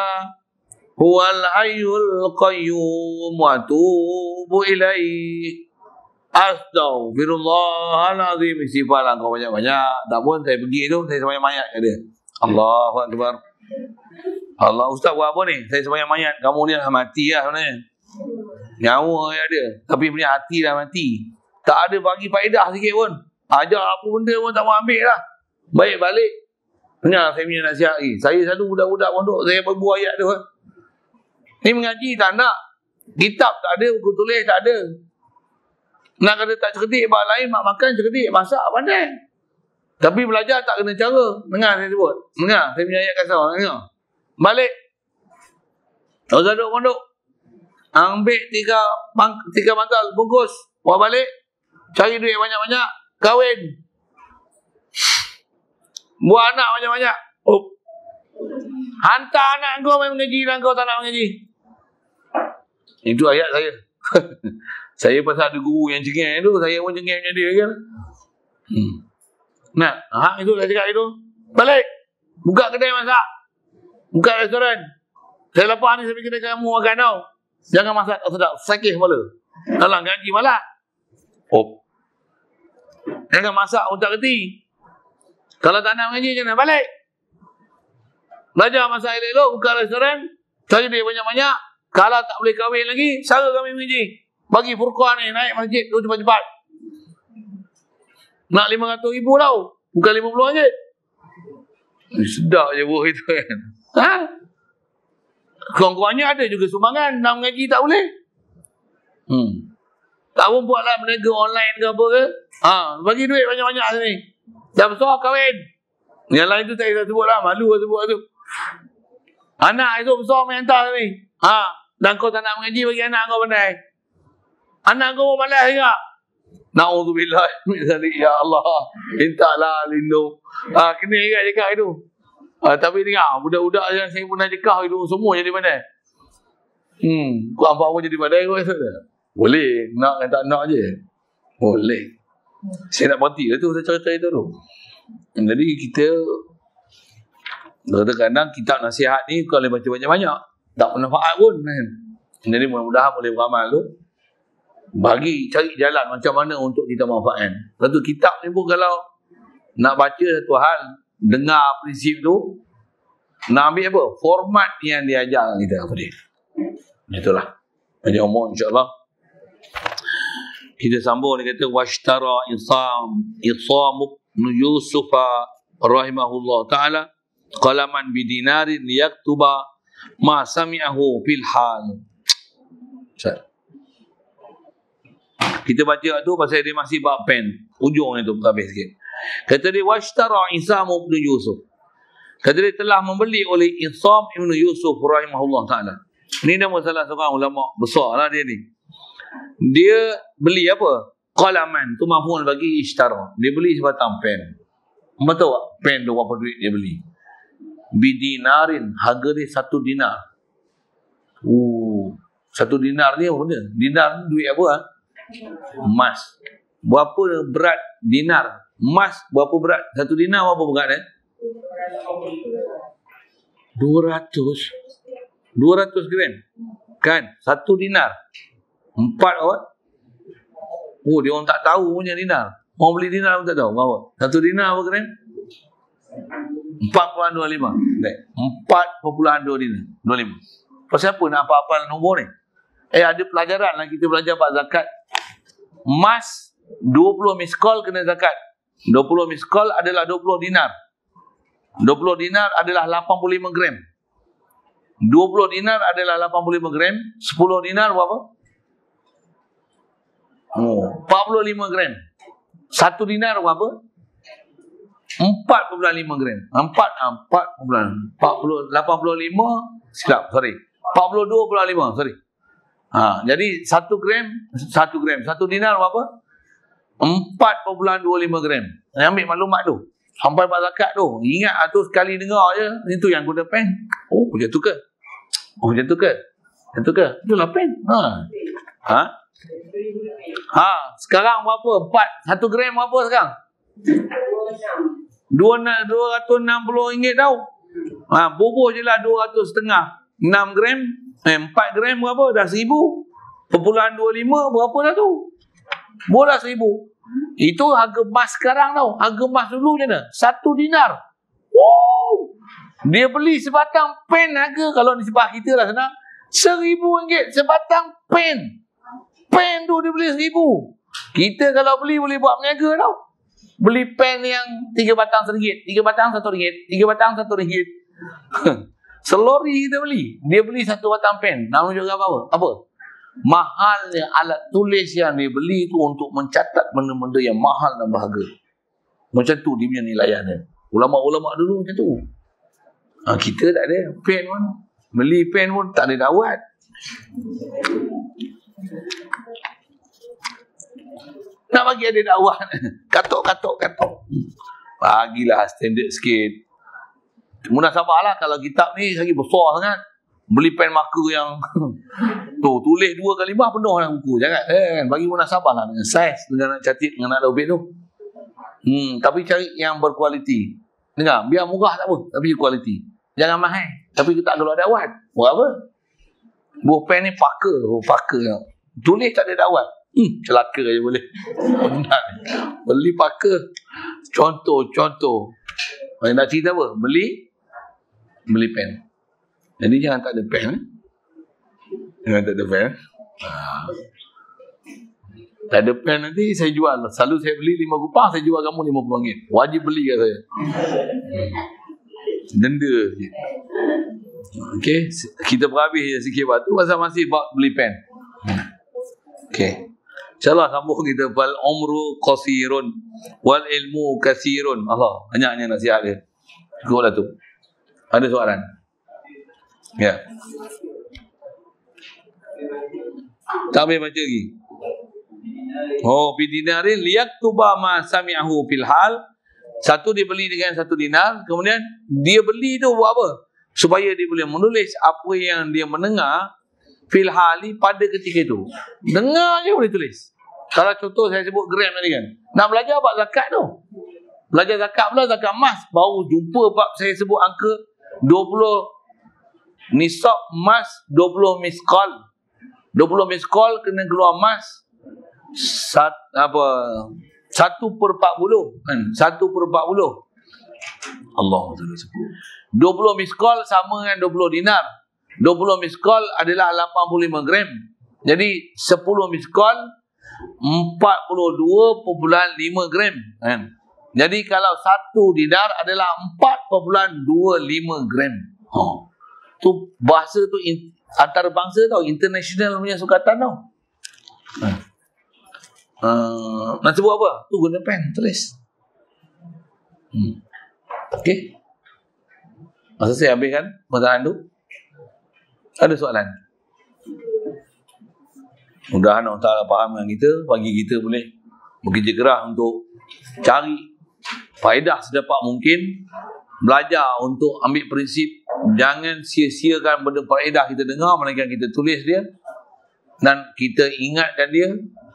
huwal hayyul qayyum wa atubu ilaih. Astaghfirullahaladzim. Istighfar lah kau banyak-banyak. Tak pun saya pergi tu, saya sembahyang mayat kat dia. Allahu Akbar. Allah, ustaz buat apa ni? Saya sembahyang mayat. Kamu ni dah mati lah sebenarnya. Nyawa ada. Tapi punya hati dah mati. Tak ada bagi faedah sikit pun. Ajar apa benda pun tak mau ambil lah. Baik balik. Dengar saya punya nasihat lagi. Saya selalu budak-budak pondok, saya berbuah ayat tu. Ni mengaji tak nak. Kitab tak ada, buku tulis tak ada. Nak kata tak cerdik, bahan lain, mak makan cerdik, masak pandai. Tapi belajar tak kena cara. Dengar saya sebut. Dengar, saya punya ayat kasar. Dengar. Balik. Ustaz duduk pondok. Ambil tiga mantal, bungkus. Buat balik. Cari duit banyak-banyak. Kahwin. Buat anak banyak-banyak. Hantar anak kau main mengaji dan kau tak nak mengaji. Itu ayat saya. Saya pasal ada guru yang cengeng tu, saya pun cengeng macam dia kan. Nah, itu dah cakap itu. Balik. Buka kedai masak. Buka restoran. Saya lepas ni saya pergi kedai kamu makan tau. Jangan masak tak sedap. Sakit kepala. Dalam gaji malak. Jangan masak pun tak kerti. Kalau tak nak mengaji, jangan balik. Belajar masak elok-elok, buka restoran, cari duit banyak-banyak. Kalau tak boleh kahwin lagi, sara kami mengaji. Bagi Furqan ni, naik masjid tu cepat-cepat. Nak 500,000 tau. Bukan 50 ringgit. Sedap je buah itu kan. Kurang-kurangnya ada juga sumbangan. Nak mengaji tak boleh. Tak pun buatlah berniaga online ke apa ke. Bagi duit banyak-banyak sini. Dah besar kahwin. Yang lain tu tak saya sebut lah. Malu lah sebut tu. Anak itu besar main hantar sini. Dan kau tak nak mengaji, bagi anak kau pandai. Anak kau pun malas juga. Na'udzubillah min zalik. Ya Allah. Mintalah lindung. Kena ingat cakap itu. Tapi dengar. Budak-budak yang saya pernah cakap itu semua jadi pandai. Kau apa pun jadi pandai kau rasa tak? Boleh. Nak dan tak nak je. Boleh. Saya nak berhenti lah tu cerita itu tu. Jadi kita kadang-kadang kitab nasihat ni kalau baca banyak-banyak tak bermanfaat pun kan. Jadi mudah-mudahan boleh beramal tu. Cari jalan macam mana untuk kita manfaatkan. Satu kitab ni pun kalau nak baca satu hal, dengar prinsip tu, nak ambil apa? Format yang diajar kita apa dia. Itulah. Jadi umur insya-Allah. Kita sambung, dia kata washtara Isam ibn Yusuf rahimahullah taala qalaman bidinarin liyaktuba ma sami'ahu fil hal. Kita baca tu pasal dia masih bab pen. Ujung itu habis sikit. Kata dia washtara Isam ibn Yusuf. Kata dia telah membeli oleh Isam ibn Yusuf rahimahullah taala. Ni nama salah seorang ulama besar lah dia ni. Dia beli apa? Qalaman tu mafhum bagi ishtara. Dia beli sebatang pen. Betul tak? Pen tu berapa duit dia beli? Bidinarin, harga dia 1 dinar. 1 dinar ni apa benda? Dinar ni duit apa? Emas. Berapa berat dinar? Emas berapa berat? 1 dinar berapa berat 200 gram. Kan? 1 dinar. 4 apa? Dia orang tak tahu punya dinar. Orang beli dinar pun tak tahu berapa. 1 dinar apa gram? 4.25. 4.2 dinar. 25. Pasal apa nak apa-apa nombor ni? Ada pelajaran lah kita belajar bab zakat. Emas 20 miskol kena zakat. 20 miskol adalah 20 dinar. 20 dinar adalah 85 gram. 20 dinar adalah 85 gram. 10 dinar berapa? 45 gram. 1 dinar berapa? 4.5 gram. 85 silap, sorry. 42.5, sorry. Jadi 1 gram, 1 dinar berapa? 4.25 gram. Ambil maklumat tu. Sampai bab zakat tu. Ingat tu sekali dengar je. Itu yang guna pen. Macam tu ke? Macam tu ke? Itulah pen. Sekarang berapa? 1 gram berapa sekarang? RM260 tau. Bubuh je lah 200 setengah. 6 gram 4 gram berapa? Dah 1,000.25 berapa dah tu? Dah 1,000. Itu harga emas sekarang tau. Harga emas dulu je dah 1 dinar. Dia beli sebatang pen harga, kalau di sebelah kita lah senang, RM1,000 sebatang pen. Pen tu dia beli 1,000. Kita kalau beli boleh buat berniaga tau. Beli pen yang 3 batang RM1, 3 batang RM1, 3 batang RM1. Selori kita beli. Dia beli 1 batang pen. Nama juga apa? Mahalnya alat tulis yang dia beli tu untuk mencatat benda-benda yang mahal dan berharga. Macam tu dia punya nilaiannya. Ulama-ulama dulu macam tu. Kita tak ada pen pun. Beli pen pun tak ada dawat. Nak bagi ada dakwah. Katok. Bagilah standard sikit. Munasabah lah kalau kitab ni lagi besar sangat. Beli pen marker yang tulis 2 kalimah penuh dalam buku. Jangan bagi munasabah lah dengan saiz, dengan nak catat, dengan nak ada obit tu. Tapi cari yang berkualiti. Dengar, biar murah tak apa, tapi kualiti. Jangan mahal, tapi kita tak perlu ada dakwat. Buat apa? Buah pen ni paker yang tulis tak ada dakwat. Celaka je boleh. Beli paker. Contoh. Nak cerita apa? Beli pen. Jadi jangan tak ada pen. Tak ada pen nanti saya jual. Selalu saya beli 5 kupang, saya jual kamu RM50. Wajib beli kat saya. Denda. Okey, kita berhabis je sikit waktu pasal masih beli pen. Okey. InsyaAllah sambung kita. Wal umru qasirun wal ilmu kathirun. Allah, banyaknya nasihat dia. Cukuplah tu. Ada soalan? Ya. Tak boleh baca lagi. Bidinarin liyaktuba ma sami'ahu fil hal. Satu dia beli dengan 1 dinar. Kemudian dia beli tu buat apa? Supaya dia boleh menulis apa yang dia mendengar fil hali pada ketika itu. Dengar je boleh tulis. Kalau contoh saya sebut gram tadi kan. Nak belajar bab zakat tu. Belajar zakat pula, zakat emas. Baru jumpa bab saya sebut angka 20 nisab emas, 20 miskal. 20 miskal kena keluar emas 1/40 kan? 1/40. Allah 20 miskal sama dengan 20 dinar. 20 miskal adalah 85 gram. Jadi 10 miskal 42.5 gram kan? Jadi kalau 1 dinar adalah 4.25 gram. Tu bahasa tu antarabangsa tau, international punya sukatan tau. Nak sebut apa? Tu guna pen, tulis. Okey. Masa saya habiskan pertanyaan tu. Ada soalan? Mudah-mudahan Allah Ta'ala faham dengan kita, bagi kita boleh bekerja keras untuk cari faedah sedapat mungkin, belajar untuk ambil prinsip, jangan sia-siakan benda faedah kita dengar, melainkan kita tulis dia dan kita ingatkan dia,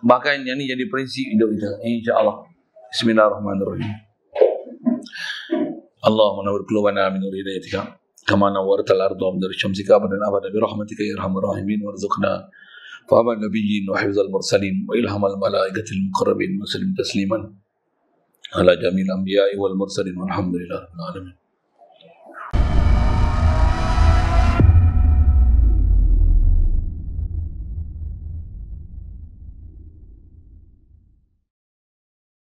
bahkan yang ni jadi prinsip hidup kita, insya-Allah. Bismillahirrahmanirrahim. Allahumma nawwir qulubana min nur hidayatika kama nawwartal arda min nur syamsika abadan abada bi rahmatika ya arhamar rahimin warzuqna fahma nabiyyin wa hifzal mursalin wa ilhamal malaikatil muqarrabin wa sallim tasliman ala jamil anbiya'i wal mursalin walhamdulillahi rabbil alamin.